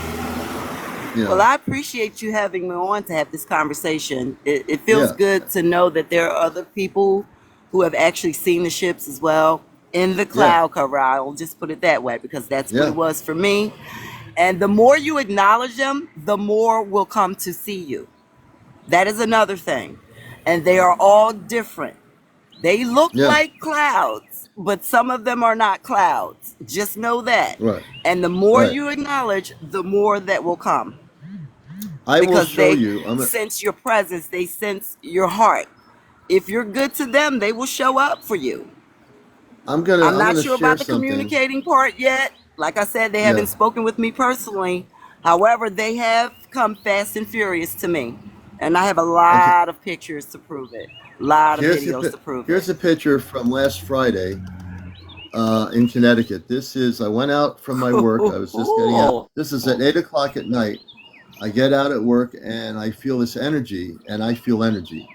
Speaker 1: you
Speaker 2: Well,
Speaker 1: know,
Speaker 2: I appreciate you having me on to have this conversation. It feels
Speaker 1: yeah,
Speaker 2: good to know that there are other people who have actually seen the ships as well in the
Speaker 1: yeah,
Speaker 2: cloud cover. I'll just put it that way because that's what
Speaker 1: yeah,
Speaker 2: it was for me. And the more you acknowledge them, the more will come to see you. That is another thing. And they are all different. They look
Speaker 1: yeah.
Speaker 2: like clouds, but some of them are not clouds. Just know that.
Speaker 1: Right,
Speaker 2: And the more
Speaker 1: right.
Speaker 2: you acknowledge, the more that will come
Speaker 1: I will
Speaker 2: because
Speaker 1: show
Speaker 2: they
Speaker 1: you.
Speaker 2: sense your presence, they sense your heart. If you're good to them, they will show up for you.
Speaker 1: I'm gonna
Speaker 2: I'm
Speaker 1: I'm
Speaker 2: not
Speaker 1: gonna
Speaker 2: sure
Speaker 1: share
Speaker 2: about the
Speaker 1: something.
Speaker 2: communicating part yet. Like I said, they
Speaker 1: Yeah.
Speaker 2: haven't spoken with me personally. However, they have come fast and furious to me. And I have a
Speaker 1: Okay.
Speaker 2: lot of pictures to prove it, a lot of
Speaker 1: Here's
Speaker 2: videos
Speaker 1: the
Speaker 2: to prove it.
Speaker 1: here's a picture from last Friday in Connecticut. This is I went out from my work. I was just getting out. This is at 8 o'clock at night. I get out at work and I feel this energy, and I feel energy.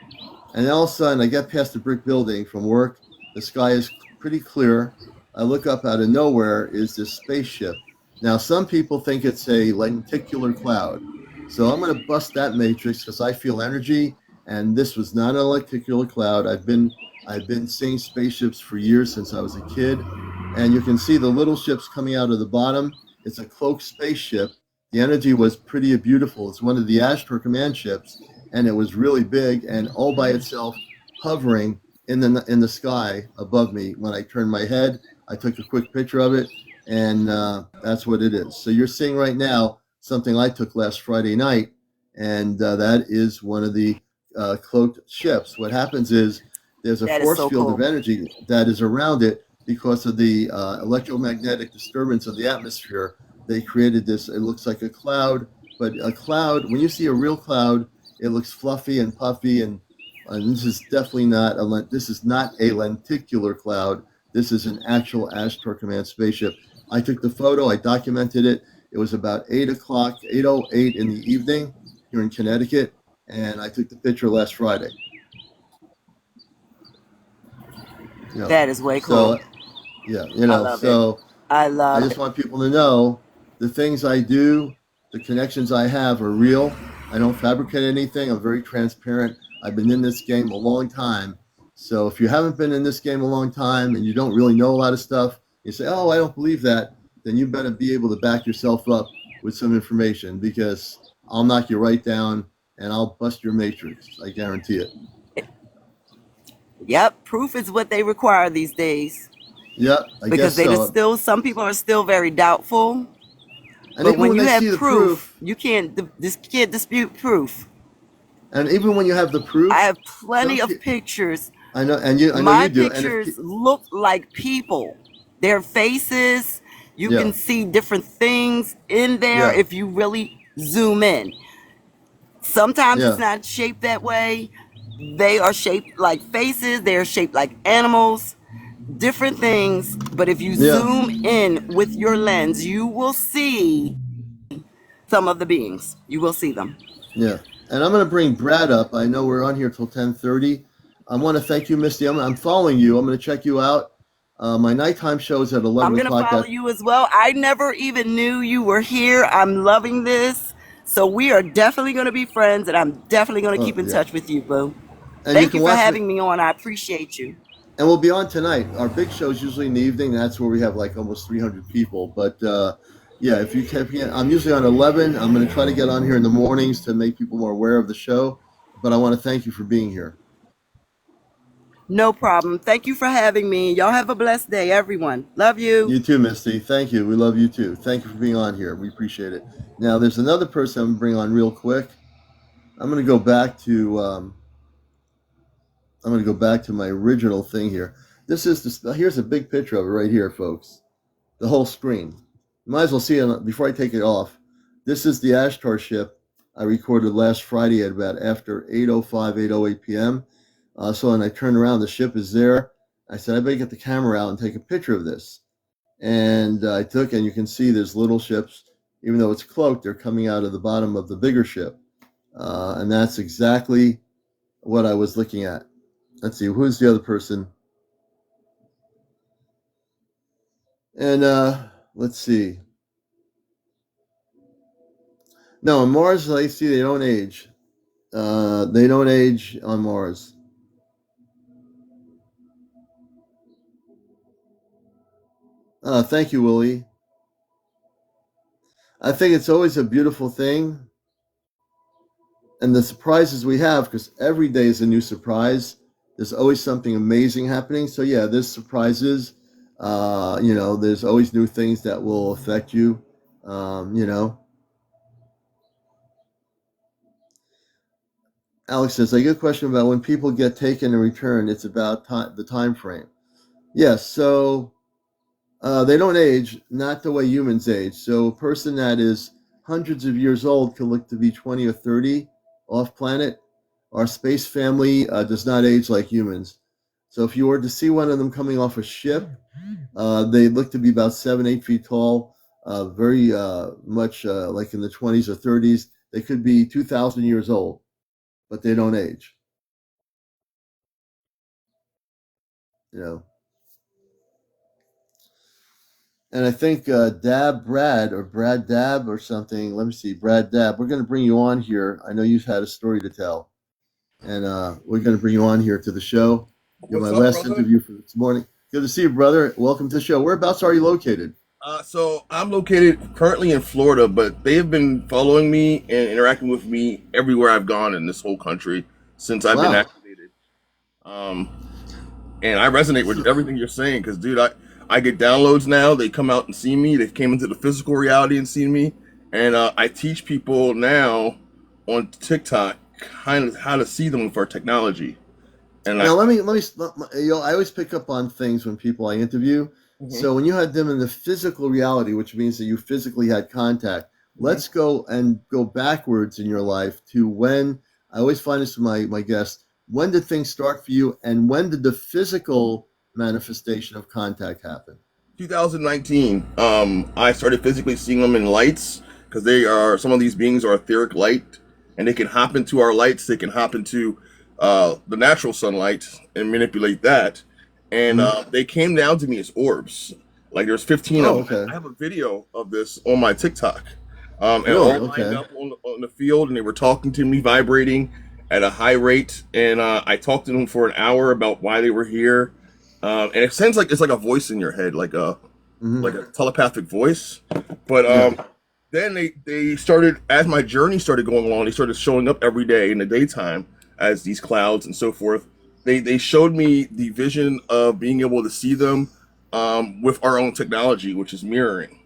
Speaker 1: And all of a sudden, I get past the brick building from work. The sky is pretty clear. I look up out of nowhere is this spaceship. Now, some people think it's a lenticular cloud. So I'm going to bust that matrix because I feel energy, and this was not a lenticular cloud. I've been seeing spaceships for years since I was a kid, and you can see the little ships coming out of the bottom. It's a cloaked spaceship. The energy was pretty beautiful. It's one of the Ashtar command ships, and it was really big and all by itself, hovering in the sky above me. When I turned my head, I took a quick picture of it, and that's what it is. So you're seeing right now something I took last Friday night, and that is one of the cloaked ships. What happens is there's a
Speaker 2: That is
Speaker 1: force
Speaker 2: so
Speaker 1: field of
Speaker 2: cool.
Speaker 1: energy that is around it because of the electromagnetic disturbance of the atmosphere. They created this. It looks like a cloud, but a cloud. When you see a real cloud, it looks fluffy and puffy, and this is definitely not this is not a lenticular cloud. This is an actual Ashtar Command spaceship. I took the photo. I documented it. It was about 8 o'clock, 8:08 in the evening here in Connecticut, and I took the picture last Friday. You know,
Speaker 2: That is way cool.
Speaker 1: so yeah,
Speaker 2: I love it.
Speaker 1: so
Speaker 2: I
Speaker 1: I
Speaker 2: love
Speaker 1: just
Speaker 2: it.
Speaker 1: want people to know the things I do, the connections I have are real. I don't fabricate anything. I'm very transparent. I've been in this game a long time. So if you haven't been in this game a long time and you don't really know a lot of stuff, you say, "Oh, I don't believe that," then you better be able to back yourself up with some information because I'll knock you right down and I'll bust your matrix. I guarantee it.
Speaker 2: Yep, proof is what they require these days
Speaker 1: Yeah, I
Speaker 2: because
Speaker 1: guess
Speaker 2: they just
Speaker 1: so.
Speaker 2: still, some people are still very doubtful.
Speaker 1: And
Speaker 2: But
Speaker 1: even
Speaker 2: when
Speaker 1: when
Speaker 2: you
Speaker 1: they see
Speaker 2: have
Speaker 1: the
Speaker 2: proof,
Speaker 1: proof,
Speaker 2: you can't just can't dispute proof.
Speaker 1: and even when you have the
Speaker 2: I
Speaker 1: proof,
Speaker 2: have
Speaker 1: some
Speaker 2: plenty of
Speaker 1: people
Speaker 2: pictures.
Speaker 1: I know
Speaker 2: My
Speaker 1: you do. And if
Speaker 2: pictures look like people. Their faces, you
Speaker 1: yeah,
Speaker 2: can see different things in there
Speaker 1: yeah,
Speaker 2: if you really zoom in. Sometimes it's
Speaker 1: yeah,
Speaker 2: not shaped that way. They are shaped like faces, they're shaped like animals, different things. But if you
Speaker 1: yeah,
Speaker 2: zoom in with your lens, you will see some of the beings. You will see them.
Speaker 1: yeah. And I'm going to bring Brad up. I know we're on here till 10:30. I want to thank you, Misty. I'm following you. I'm going to check you out. My nighttime show is at
Speaker 2: I'm
Speaker 1: 11
Speaker 2: going to
Speaker 1: o'clock.
Speaker 2: follow
Speaker 1: That
Speaker 2: you as well. I never even knew you were here. I'm loving this. So we are definitely going to be friends, and I'm definitely going to keep in
Speaker 1: yeah.
Speaker 2: touch with you, Boo.
Speaker 1: And you
Speaker 2: Thank
Speaker 1: can
Speaker 2: you for
Speaker 1: watch me.
Speaker 2: having me on. I appreciate you.
Speaker 1: And we'll be on tonight. Our big show is usually in the evening. That's where we have like almost 300 people. But yeah, if you can, I'm usually on 11. I'm going to try to get on here in the mornings to make people more aware of the show. But I want to thank you for being here.
Speaker 2: No problem. Thank you for having me. Y'all have a blessed day, everyone. Love you.
Speaker 1: You too, Misty. Thank you. We love you too. Thank you for being on here. We appreciate it. Now, there's another person I'm going to bring on real quick. I'm going to go back to I'm going to go back to my original thing here. This is this. Here's a big picture of it right here, folks. The whole screen. You might as well see it before I take it off. This is the Ashtar ship I recorded last Friday at about after 8:05, 8:08 p.m. So when I turned around, the ship is there. I said, I better get the camera out and take a picture of this. And I took, and you can see there's little ships, even though it's cloaked, they're coming out of the bottom of the bigger ship. And that's exactly what I was looking at. Let's see, who's the other person? And let's see. No, on Mars, I see they don't age. They don't age on Mars. Thank you, Willie. I think it's always a beautiful thing. And the surprises we have, because every day is a new surprise. There's always something amazing happening. So yeah, there's surprises. There's always new things that will affect you. You know, Alex says, I get a question about when people get taken and returned. It's about the time frame. Yes, so they don't age, not the way humans age. So a person that is hundreds of years old can look to be 20 or 30 off planet. Our space family does not age like humans. So if you were to see one of them coming off a ship, they look to be about 7, 8 feet tall, very much like in the 20s or 30s. They could be 2,000 years old, but they don't age. You know. And I think Dab Brad or Brad Dab or something. Let me see, Brad Dab. We're going to bring you on here. I know you've had a story to tell, and we're going to bring you on here to the show. You're my
Speaker 3: What's up,
Speaker 1: last
Speaker 3: brother?
Speaker 1: interview for this morning. Good to see you, brother. Welcome to the show. Whereabouts are you located?
Speaker 3: So I'm located currently in Florida, but they have been following me and interacting with me everywhere I've gone in this whole country since I've been
Speaker 1: Wow.
Speaker 3: activated. Um, and I resonate with everything you're saying because, dude, I get downloads now. They come out and see me. They came into the physical reality and seen me. And I teach people now on TikTok kind of how to see them with our technology. And I,
Speaker 1: Now I always pick up on things when people I interview.
Speaker 3: Mhm,
Speaker 1: So when you had them in the physical reality, which means that you physically had contact,
Speaker 3: mhm.
Speaker 1: let's go backwards in your life to when. I always find this with my guests. When did things start for you, and when did the physical manifestation of contact happen?
Speaker 3: 2019, I started physically seeing them in lights because they are some of these beings are etheric light, and they can hop into our lights. They can hop into the natural sunlight and manipulate that. And
Speaker 1: Hmm.
Speaker 3: they came down to me as orbs. Like there's 15 of
Speaker 1: Oh,
Speaker 3: them.
Speaker 1: okay.
Speaker 3: I have a video of this on my TikTok, and
Speaker 1: Really?
Speaker 3: all lined
Speaker 1: Okay.
Speaker 3: up on the field, and they were talking to me, vibrating at a high rate. And I talked to them for an hour about why they were here. And it sounds like it's like a voice in your head,
Speaker 1: Hmm.
Speaker 3: like a telepathic voice. But
Speaker 1: Yeah.
Speaker 3: then they started, as my journey started going along, they started showing up every day in the daytime as these clouds and so forth. They showed me the vision of being able to see them with our own technology, which is mirroring.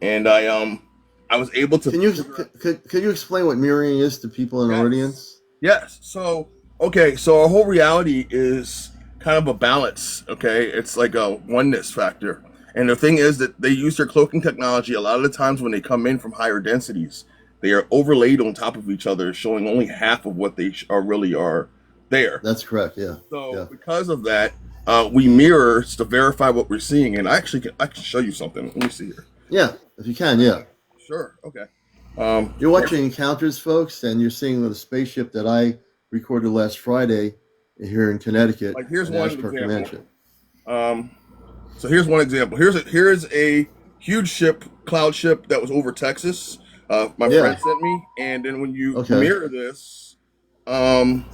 Speaker 3: And I was able to
Speaker 1: Can you
Speaker 3: figure out.
Speaker 1: could you explain what mirroring is to people in our
Speaker 3: Yes.
Speaker 1: audience?
Speaker 3: Yes. So, okay. So our whole reality is kind of a balance. Okay. It's like a oneness factor. And the thing is that they use their cloaking technology a lot of the times when they come in from higher densities. They are overlaid on top of each other, showing only half of what they are really are there.
Speaker 1: That's correct. Yeah.
Speaker 3: So
Speaker 1: Yeah.
Speaker 3: because of that, we mirror to verify what we're seeing. And I can show you something. Let me see here.
Speaker 1: Yeah. If you can, yeah.
Speaker 3: Sure. Okay.
Speaker 1: You're
Speaker 3: Here's
Speaker 1: watching Encounters, folks, and you're seeing the spaceship that I recorded last Friday here in Connecticut
Speaker 3: here's
Speaker 1: at
Speaker 3: one
Speaker 1: Ashtar
Speaker 3: example.
Speaker 1: Convention.
Speaker 3: Um, So here's one example. Here's a huge ship, cloud ship that was over Texas. My
Speaker 1: Yeah.
Speaker 3: friend sent me, and then when you
Speaker 1: Okay.
Speaker 3: mirror this, um,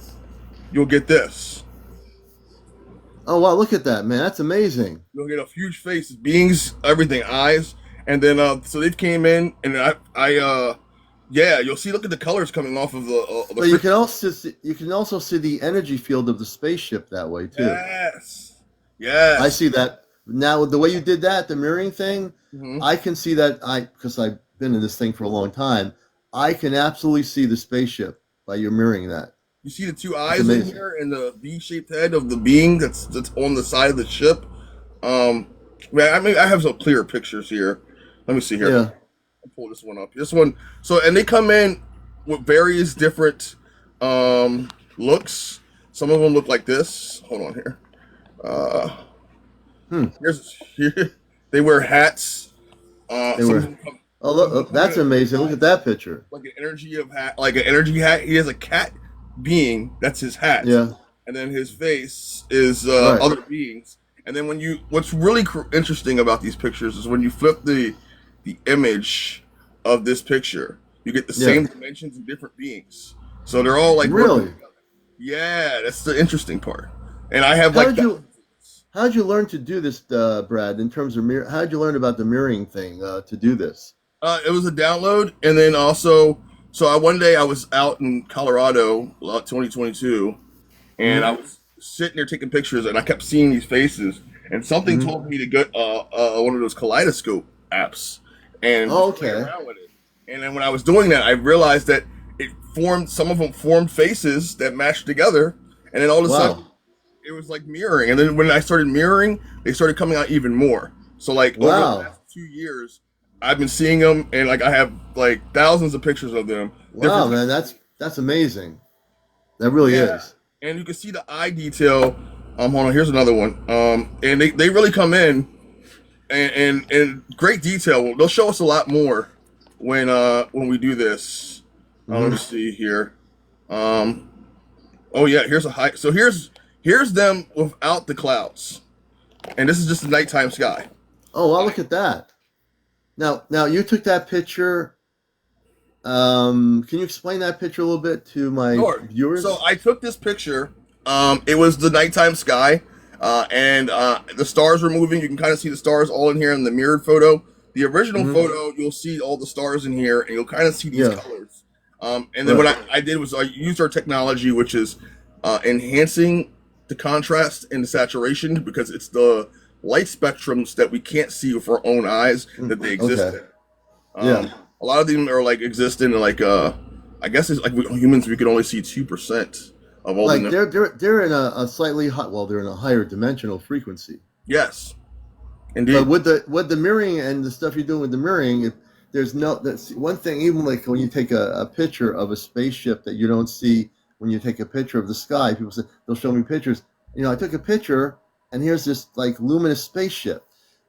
Speaker 3: you'll get this.
Speaker 1: Oh wow! Look at that, man. That's amazing.
Speaker 3: You'll get a huge face, beings, everything, eyes, and then so they came in, and I Yeah, you'll see. Look at the colors coming off of the
Speaker 1: But you
Speaker 3: freaking.
Speaker 1: can also see the energy field of the spaceship that way too.
Speaker 3: Yes,
Speaker 1: I
Speaker 3: yes.
Speaker 1: see that now. The way you did that, the mirroring thing,
Speaker 3: Hmm.
Speaker 1: I can see that. Because I've been in this thing for a long time, I can absolutely see the spaceship by your mirroring that.
Speaker 3: You see the two
Speaker 1: It's
Speaker 3: eyes in
Speaker 1: amazing.
Speaker 3: here and the V-shaped head of the being that's on the side of the ship. Um, man, I mean, I have some clearer pictures here. Let me see here.
Speaker 1: Yeah.
Speaker 3: I'll pull this one up. This one. So, and they come in with various different looks. Some of them look like this. Hold on here. Uh,
Speaker 1: Hmm.
Speaker 3: here, they wear hats.
Speaker 1: They
Speaker 3: Some of
Speaker 1: were.
Speaker 3: them come.
Speaker 1: Oh,
Speaker 3: Some
Speaker 1: look,
Speaker 3: of them come
Speaker 1: that's
Speaker 3: in
Speaker 1: amazing. Look at that picture.
Speaker 3: like an energy of hat, like an energy hat. He has a cat being. That's his hat,
Speaker 1: Yeah.
Speaker 3: and then his face is
Speaker 1: Right.
Speaker 3: other beings. And then what's really interesting about these pictures is when you flip the image of this picture, you get the
Speaker 1: Yeah.
Speaker 3: same dimensions and different beings. So they're all like working
Speaker 1: Really?
Speaker 3: together. Yeah, that's the interesting part. And I have
Speaker 1: How
Speaker 3: like
Speaker 1: did you
Speaker 3: thousands of this.
Speaker 1: How did you learn to do this, Brad? In terms of mirror, how did you learn about the mirroring thing to do this?
Speaker 3: It was a download, and then also, so one day I was out in Colorado, 2022, and
Speaker 1: Hmm.
Speaker 3: I was sitting there taking pictures, and I kept seeing these faces, and something
Speaker 1: Hmm.
Speaker 3: told me to get one of those kaleidoscope apps and
Speaker 1: Oh,
Speaker 3: just play
Speaker 1: okay.
Speaker 3: around with it. And then when I was doing that, I realized that it formed some of them formed faces that matched together, and then all of a sudden
Speaker 1: Wow.
Speaker 3: it was like mirroring. And then when I started mirroring, they started coming out even more. So like over the
Speaker 1: Wow.
Speaker 3: last 2 years, I've been seeing them, and like I have like thousands of pictures of them,
Speaker 1: Wow,
Speaker 3: different.
Speaker 1: man, that's amazing. That really
Speaker 3: Yeah,
Speaker 1: is.
Speaker 3: and you can see the eye detail. Hold on, here's another one. And they really come in and great detail. They'll show us a lot more when we do this. Let me
Speaker 1: Hmm.
Speaker 3: see here. Um, oh yeah, here's a high. So here's them without the clouds, and this is just the nighttime sky.
Speaker 1: Oh, well, look at that. Now you took that picture. Can you explain that picture a little bit to my
Speaker 3: Sure. So
Speaker 1: viewers?
Speaker 3: I took this picture. It was the nighttime sky, and the stars were moving. You can kind of see the stars all in here in the mirrored photo. The original
Speaker 1: Hmm.
Speaker 3: photo, you'll see all the stars in here, and you'll kind of see these
Speaker 1: Yeah.
Speaker 3: colors. And then what
Speaker 1: Right.
Speaker 3: I did was I used our technology, which is enhancing the contrast and the saturation because it's the light spectrums that we can't see with our own eyes that they exist
Speaker 1: Okay.
Speaker 3: in.
Speaker 1: Yeah.
Speaker 3: A lot of them are like exist in like I guess it's like humans we can only see 2% of all the
Speaker 1: Like they're in a slightly hot. Well, they're in a higher dimensional frequency.
Speaker 3: yes,
Speaker 1: But
Speaker 3: indeed.
Speaker 1: with the mirroring and the stuff you're doing with the mirroring, there's no that's one thing. Even like when you take a picture of a spaceship that you don't see when you take a picture of the sky, people say they'll show me pictures. I took a picture and here's this like luminous spaceship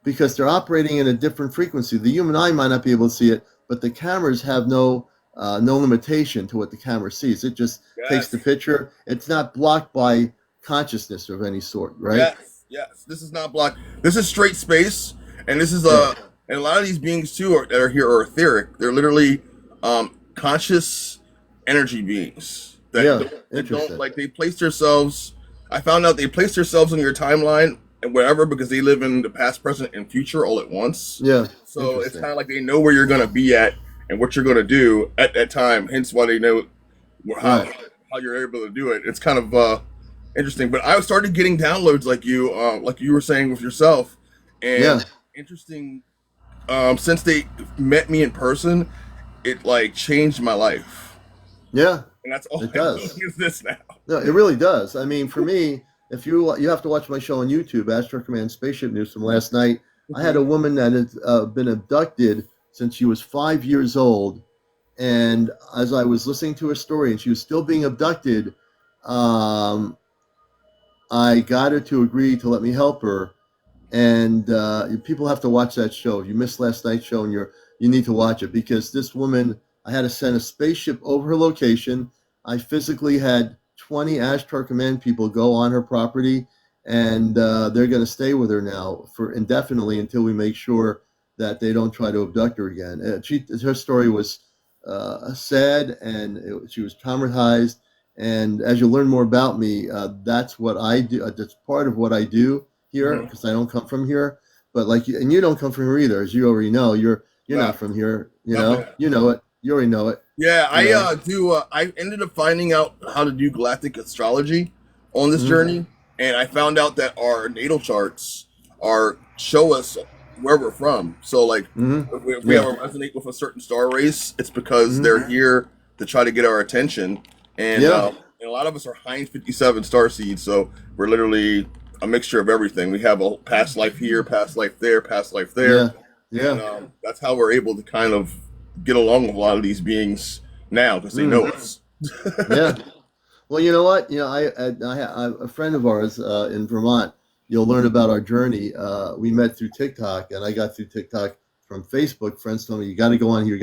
Speaker 1: because they're operating in a different frequency. The human eye might not be able to see it, but the cameras have no limitation to what the camera sees. It just takes the
Speaker 3: Yes,
Speaker 1: picture. It's not blocked by consciousness of any sort, right?
Speaker 3: yes. This is not block. This is straight space, and this is
Speaker 1: Yeah.
Speaker 3: and a lot of these beings too that are here are etheric. They're literally conscious energy beings
Speaker 1: Yeah.
Speaker 3: that don't
Speaker 1: Interesting.
Speaker 3: like they place themselves. I found out they place themselves on your timeline and wherever because they live in the past, present, and future all at once.
Speaker 1: Yeah.
Speaker 3: So it's
Speaker 1: Interesting.
Speaker 3: kind of like they know where you're going to be at and what you're going to do at that time. Hence why they know how
Speaker 1: Right.
Speaker 3: how you're able to do it. It's kind of interesting. But I started getting downloads like you were saying with yourself, and
Speaker 1: Yeah.
Speaker 3: interesting. Since they met me in person, it like changed my life,
Speaker 1: Yeah.
Speaker 3: and that's all
Speaker 1: It
Speaker 3: I'm doing
Speaker 1: does.
Speaker 3: is this now.
Speaker 1: No, it really does. I mean, for me, if you have to watch my show on YouTube, Astro Command Spaceship News from last night. I had
Speaker 3: Mhm.
Speaker 1: a woman that had been abducted since she was 5 years old, and as I was listening to her story, and she was still being abducted, um, I got her to agree to let me help her. And people have to watch that show. If you missed last night's show, and you need to watch it because this woman, I had to send a spaceship over her location. I physically had 20 Ashtar Command people go on her property, and they're going to stay with her now for indefinitely until we make sure that they don't try to abduct her again. Her story was sad, and she was traumatized. And as you learn more about me, that's what I do. That's part of what I do here
Speaker 3: Mhm.
Speaker 1: because I don't come from here. But like you, and you don't come from here either, as you already know. You're
Speaker 3: No,
Speaker 1: not from here.
Speaker 3: nothing.
Speaker 1: You know it. You already know it.
Speaker 3: Yeah,
Speaker 1: You know.
Speaker 3: I ended up finding out how to do galactic astrology on this
Speaker 1: Mm-hmm.
Speaker 3: journey, and I found out that our natal charts are show us where we're from. So, like,
Speaker 1: Mm-hmm.
Speaker 3: if we
Speaker 1: Yeah.
Speaker 3: ever resonate with a certain star race, it's because
Speaker 1: Mm-hmm.
Speaker 3: they're here to try to get our attention. And,
Speaker 1: Yeah.
Speaker 3: and a lot of us are Heinz 57 star seeds, so we're literally a mixture of everything. We have a past life here, past life there, past life there,
Speaker 1: Yeah.
Speaker 3: and
Speaker 1: Yeah.
Speaker 3: that's how we're able to kind of get along with a lot of these beings now because they know
Speaker 1: Mm.
Speaker 3: us.
Speaker 1: Yeah. Well, you know what? You know, a friend of ours in Vermont. You'll learn about our journey. We met through TikTok, and I got through TikTok from Facebook. Friends told me you got to go on here.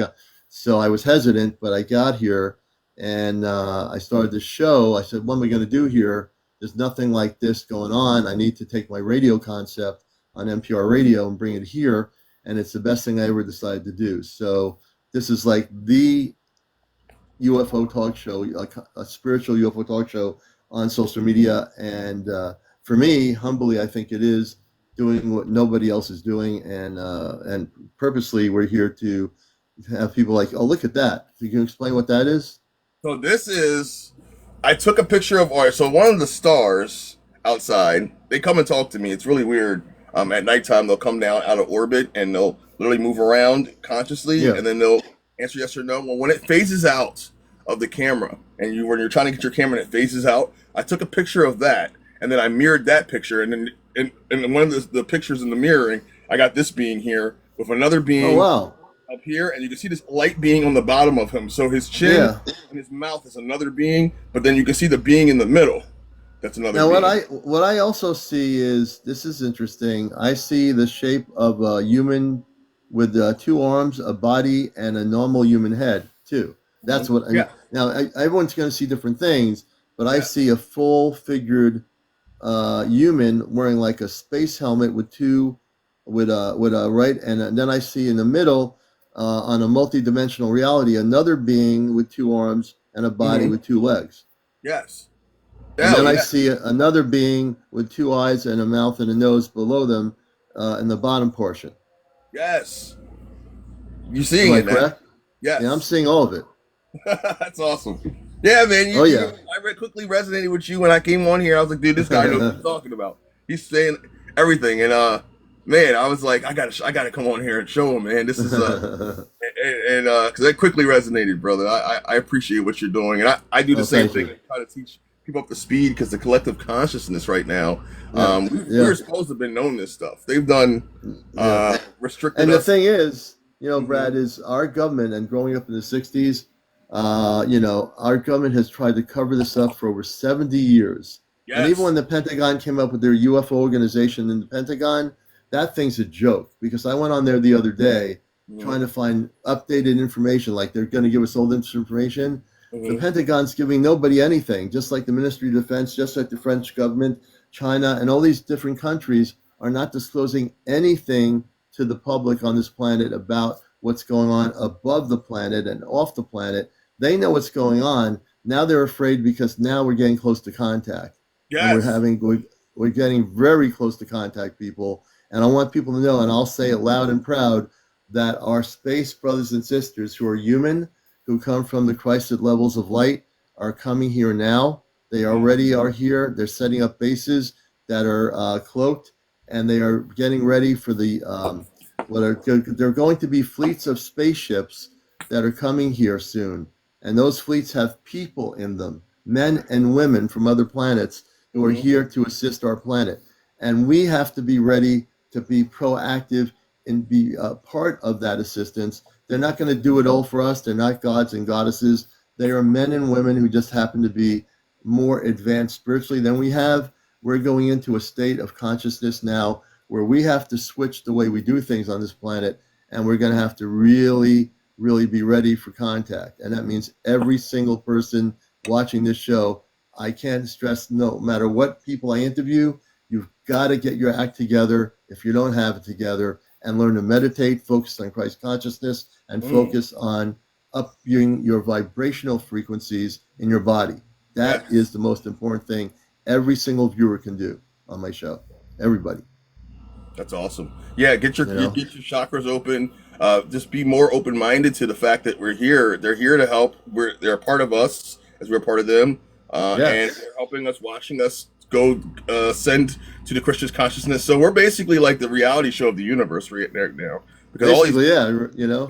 Speaker 1: So I was hesitant, but I got here, and I started the show. I said, "What am I going to do here? There's nothing like this going on. I need to take my radio concept on NPR radio and bring it here." And it's the best thing I ever decided to do. So this is like the UFO talk show, a spiritual UFO talk show on social media. And for me, humbly, I think it is doing what nobody else is doing. And purposely, we're here to have people like, oh, look at that. Can you explain what that is?
Speaker 3: So this is, I took a picture of art. So one of the stars outside, they come and talk to me. It's really weird. At nighttime, they'll come down out of orbit and they'll literally move around consciously,
Speaker 1: Yeah.
Speaker 3: and then they'll answer yes or no. Well, when it phases out of the camera, and when you're trying to get your camera and it phases out, I took a picture of that, and then I mirrored that picture, and then in one of the pictures in the mirroring, I got this being here with another
Speaker 1: Oh,
Speaker 3: being
Speaker 1: wow.
Speaker 3: up here, and you can see this light being on the bottom of him. So his chin
Speaker 1: Yeah.
Speaker 3: and his mouth is another being, but then you can see the being in the middle. That's another
Speaker 1: Now,
Speaker 3: being.
Speaker 1: what I also see is this is interesting. I see the shape of a human with two arms, a body, and a normal human head too. That's what.
Speaker 3: Yeah,
Speaker 1: Now, everyone's going to see different things, but I
Speaker 3: yeah.
Speaker 1: see a full figured human wearing like a space helmet with two, with a right, and then I see in the middle, on a multi-dimensional reality, another being with two arms and a body
Speaker 3: Mm-hmm.
Speaker 1: with two legs.
Speaker 3: Yes.
Speaker 1: And
Speaker 3: Hell
Speaker 1: then I
Speaker 3: yeah.
Speaker 1: see another being with two eyes and a mouth and a nose below them, in the bottom portion.
Speaker 3: Yes. You
Speaker 1: Am
Speaker 3: seeing
Speaker 1: I
Speaker 3: it now?
Speaker 1: correct? Yeah, I'm
Speaker 3: Yes.
Speaker 1: seeing all of it.
Speaker 3: That's awesome. Yeah, man.
Speaker 1: Oh yeah.
Speaker 3: Quickly resonated with you when I came on here. I was like, dude, this guy knows what he's talking about. He's saying everything, and man, I was like, I gotta come on here and show him, man. This is and because that quickly resonated, brother. I appreciate what you're doing, and I do the
Speaker 1: Oh,
Speaker 3: same
Speaker 1: thank
Speaker 3: thing
Speaker 1: you.
Speaker 3: and try to teach people up to speed because the collective consciousness right now,
Speaker 1: Yeah,
Speaker 3: we
Speaker 1: yeah,
Speaker 3: were supposed to have been known this stuff. They've done
Speaker 1: yeah.
Speaker 3: restricted
Speaker 1: And the
Speaker 3: us.
Speaker 1: thing is,
Speaker 3: Hmm.
Speaker 1: Brad, is our government, and growing up in the '60s, our government has tried to cover this up for over 70 years. And even when
Speaker 3: Yes.
Speaker 1: the Pentagon came up with their UFO organization in the Pentagon, that thing's a joke because I went on there the other day
Speaker 3: Hmm.
Speaker 1: trying to find updated information, like they're going to give us all this information. The
Speaker 3: Hmm.
Speaker 1: Pentagon's giving nobody anything, just like the Ministry of Defense, just like the French government, China, and all these different countries are not disclosing anything to the public on this planet about what's going on above the planet and off the planet. They know what's going on. Now they're afraid because now we're getting close to contact, and
Speaker 3: Yes.
Speaker 1: we're getting very close to contact, people. And I want people to know, and I'll say it loud and proud, that our space brothers and sisters who are human, who come from the Christed levels of light, are coming here now. They already are here. They're setting up bases that are cloaked, and they are getting ready for the they're going to be fleets of spaceships that are coming here soon, and those fleets have people in them, men and women from other planets who are
Speaker 3: Hmm.
Speaker 1: here to assist our planet, and we have to be ready to be proactive and be a part of that assistance. They're not going to do it all for us. They're not gods and goddesses. They are men and women who just happen to be more advanced spiritually than we have. We're going into a state of consciousness now where we have to switch the way we do things on this planet, and we're going to have to really, really be ready for contact. And that means every single person watching this show. I can't stress, no matter what people I interview, you've got to get your act together if you don't have it together, and learn to meditate, focus on Christ consciousness, and
Speaker 3: Mm.
Speaker 1: focus on upping your vibrational frequencies in your body. That is
Speaker 3: Yes.
Speaker 1: the most important thing every single viewer can do on my show. Everybody,
Speaker 3: That's awesome. Yeah,
Speaker 1: you know.
Speaker 3: get your chakras open. just be more open-minded to the fact that we're here. They're here to help. They're a part of us as we're a part of them, and
Speaker 1: Yes.
Speaker 3: they're helping us, watching us go send to the Christian's consciousness. So we're basically like the reality show of the universe right there now, because all these
Speaker 1: Basically, yeah, you know.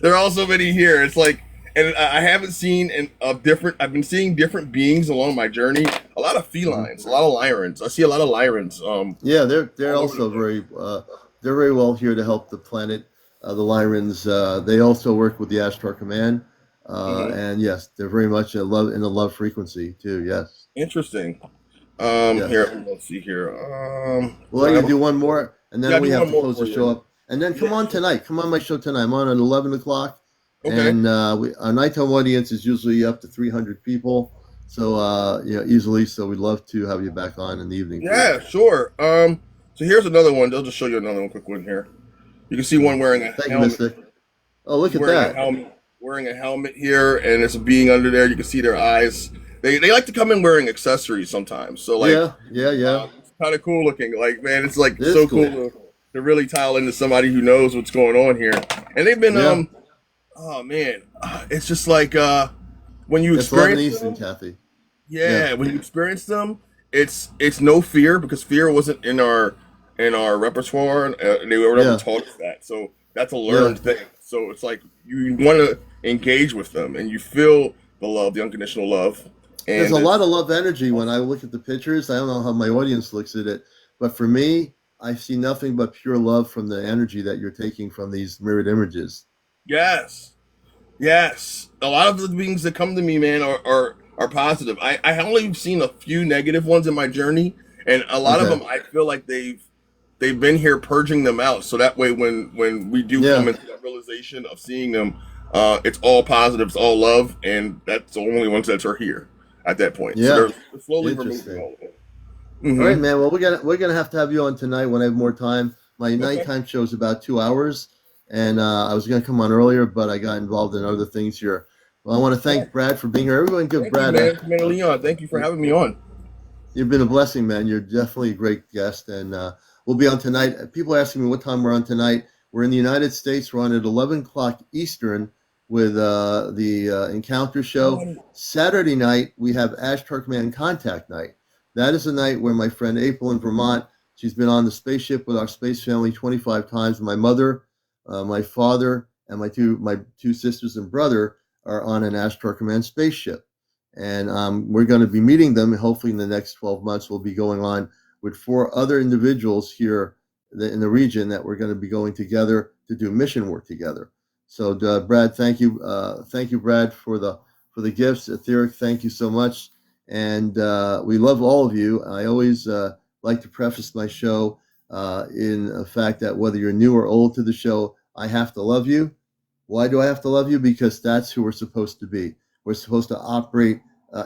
Speaker 3: there are all so many here. It's like, and I haven't seen a different. I've been seeing different beings along my journey. A lot of
Speaker 1: Mhm.
Speaker 3: felines, a lot of lyrans. I see a lot of lyrans.
Speaker 1: Yeah, they're
Speaker 3: All over the
Speaker 1: also
Speaker 3: place.
Speaker 1: they're very well here to help the planet. The Lyrans, they also work with the Ashtar Command,
Speaker 3: Hmm.
Speaker 1: and yes, they're very much in the love frequency too. Yes,
Speaker 3: Interesting.
Speaker 1: yes.
Speaker 3: Here, let's see here.
Speaker 1: Well,
Speaker 3: Do
Speaker 1: I
Speaker 3: I
Speaker 1: can
Speaker 3: have
Speaker 1: do one more, and
Speaker 3: Yeah,
Speaker 1: then
Speaker 3: I
Speaker 1: we
Speaker 3: do
Speaker 1: have
Speaker 3: one
Speaker 1: to
Speaker 3: more
Speaker 1: close
Speaker 3: for
Speaker 1: the
Speaker 3: you.
Speaker 1: show up. And then come
Speaker 3: Yeah,
Speaker 1: on
Speaker 3: sure.
Speaker 1: tonight. Come on my show tonight. I'm on at 11 o'clock,
Speaker 3: Okay.
Speaker 1: and our nighttime audience is usually up to 300 people. So easily. So we'd love to have you back on in the evening, please.
Speaker 3: Yeah, sure. So here's another one. They'll just show you another one, quick one here. You can see one wearing a
Speaker 1: Thank you,
Speaker 3: helmet.
Speaker 1: Mystic. Oh, look
Speaker 3: He's
Speaker 1: at
Speaker 3: wearing a
Speaker 1: that.
Speaker 3: helmet, here, and there's a being under there. You can see their eyes. They like to come in wearing accessories sometimes. So like,
Speaker 1: Yeah, yeah, yeah.
Speaker 3: it's kind of cool looking. Like, man, it's like
Speaker 1: It is
Speaker 3: so cool
Speaker 1: cool.
Speaker 3: to really tile into somebody who knows what's going on here. And they've been
Speaker 1: Yeah,
Speaker 3: oh man, it's just like when you
Speaker 1: it's 11
Speaker 3: experience
Speaker 1: Eastern,
Speaker 3: them.
Speaker 1: Kathy. Yeah,
Speaker 3: Yeah, when you experience them, it's no fear, because fear wasn't in our repertoire. And they were never
Speaker 1: yeah,
Speaker 3: taught us that, so that's a
Speaker 1: yeah.
Speaker 3: learned thing. So it's like you want to engage with them, and you feel the love, the unconditional love,
Speaker 1: There's
Speaker 3: and
Speaker 1: a lot
Speaker 3: it's
Speaker 1: of love energy when I
Speaker 3: awesome.
Speaker 1: look at the pictures. I don't know how my audience looks at it, but for me, I see nothing but pure love from the energy that you're taking from these mirrored images.
Speaker 3: Yes, yes. A lot of the beings that come to me, man, are positive. I only seen a few negative ones in my journey, and a lot of
Speaker 1: Okay.
Speaker 3: them I feel like they've been here purging them out, so that way when we do come
Speaker 1: Yeah.
Speaker 3: into that realization of seeing them, it's all positive, it's all love, and that's the only ones that are here at that point. So
Speaker 1: Yeah.
Speaker 3: they're slowly removing
Speaker 1: Interesting.
Speaker 3: all of it.
Speaker 1: All right,
Speaker 3: Mm-hmm.
Speaker 1: man. Well, we're gonna have you on tonight when I have more time. My
Speaker 3: Okay.
Speaker 1: nighttime show is about 2 hours, and I was gonna come on earlier, but I got involved in other things here. Well, I want to
Speaker 3: Yeah.
Speaker 1: thank Brad for being here. Everyone, give
Speaker 3: Thank you,
Speaker 1: Brad
Speaker 3: man. Commander Leon, thank you for
Speaker 1: you,
Speaker 3: having me on.
Speaker 1: you've been a blessing, man. You're definitely a great guest, and we'll be on tonight. People are asking me what time we're on tonight. We're in the United States. We're on at 11 o'clock Eastern with the Encounter Show. Saturday night we have Ash Turkman Contact Night. That is a night where my friend April in Vermont. She's been on the spaceship with our space family 25 times. My mother, my father, and my two sisters and brother are on an Ash Turkman spaceship, and we're going to be meeting them. Hopefully, in the next 12 months, we'll be going on with four other individuals here in the region that we're going to be going together to do mission work together. So, Brad, thank you, Brad, for the gifts. Etheric, thank you so much, and we love all of you. I always like to preface my show in the fact that whether you're new or old to the show, I have to love you. Why do I have to love you? Because that's who we're supposed to be. We're supposed to operate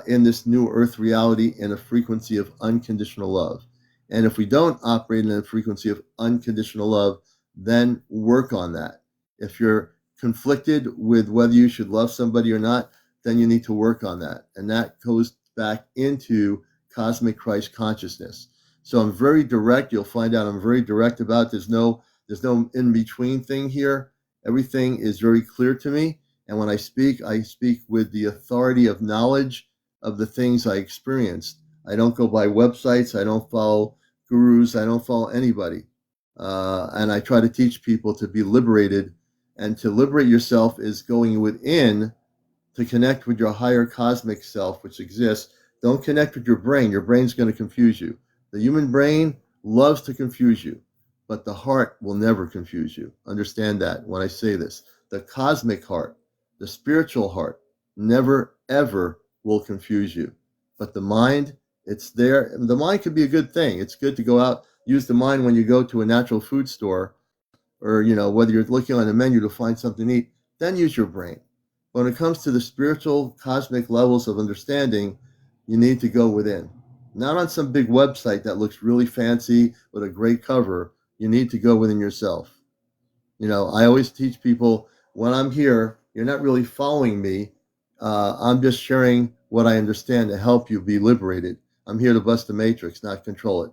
Speaker 1: in this new earth reality in a frequency of unconditional love. And if we don't operate in a frequency of unconditional love, then work on that. If you're conflicted with whether you should love somebody or not, then you need to work on that. And that goes back into cosmic Christ consciousness. So I'm very direct. You'll find out I'm very direct about it. There's no in between thing here. Everything is very clear to me. And when I speak with the authority of knowledge of the things I experienced. I don't go by websites. I don't follow gurus. I don't follow anybody. And I try to teach people to be liberated. And to liberate yourself is going within to connect with your higher cosmic self, which exists. Don't connect with your brain. Your brain's going to confuse you. The human brain loves to confuse you, but the heart will never confuse you. Understand that when I say this. The cosmic heart, the spiritual heart, never, ever will confuse you. But the mind, it's there. The mind could be a good thing. It's good to go out, use the mind when you go to a natural food store, or whether you're looking on a menu to find something to eat, then use your brain. When it comes to the spiritual cosmic levels of understanding, you need to go within, not on some big website that looks really fancy with a great cover. You need to go within yourself. I always teach people, when I'm here, you're not really following me. I'm just sharing what I understand to help you be liberated. I'm here to bust the matrix, not control it.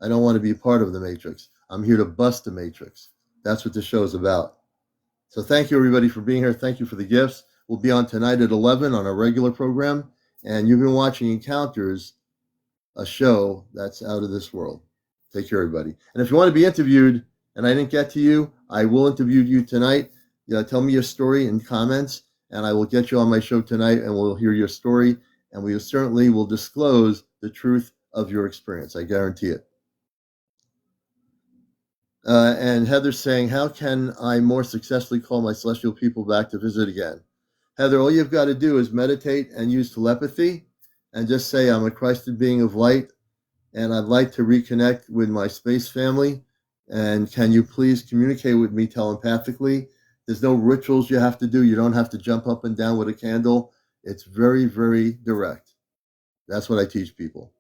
Speaker 1: I don't want to be part of the matrix. I'm here to bust the matrix. That's what the show is about. So thank you, everybody, for being here. Thank you for the gifts. We'll be on tonight at 11 on our regular program. And you've been watching Encounters, a show that's out of this world. Take care, everybody. And if you want to be interviewed and I didn't get to you, I will interview you tonight. Tell me your story in comments, and I will get you on my show tonight, and we'll hear your story, and we certainly will disclose the truth of your experience. I guarantee it. And Heather's saying, how can I more successfully call my celestial people back to visit again? Heather, all you've got to do is meditate and use telepathy and just say, I'm a Christed being of light, and I'd like to reconnect with my space family. And can you please communicate with me telepathically? There's no rituals you have to do. You don't have to jump up and down with a candle. It's very, very direct. That's what I teach people.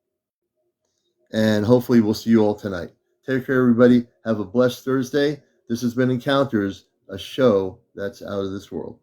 Speaker 1: And hopefully we'll see you all tonight. Take care, everybody. Have a blessed Thursday. This has been Encounters, a show that's out of this world.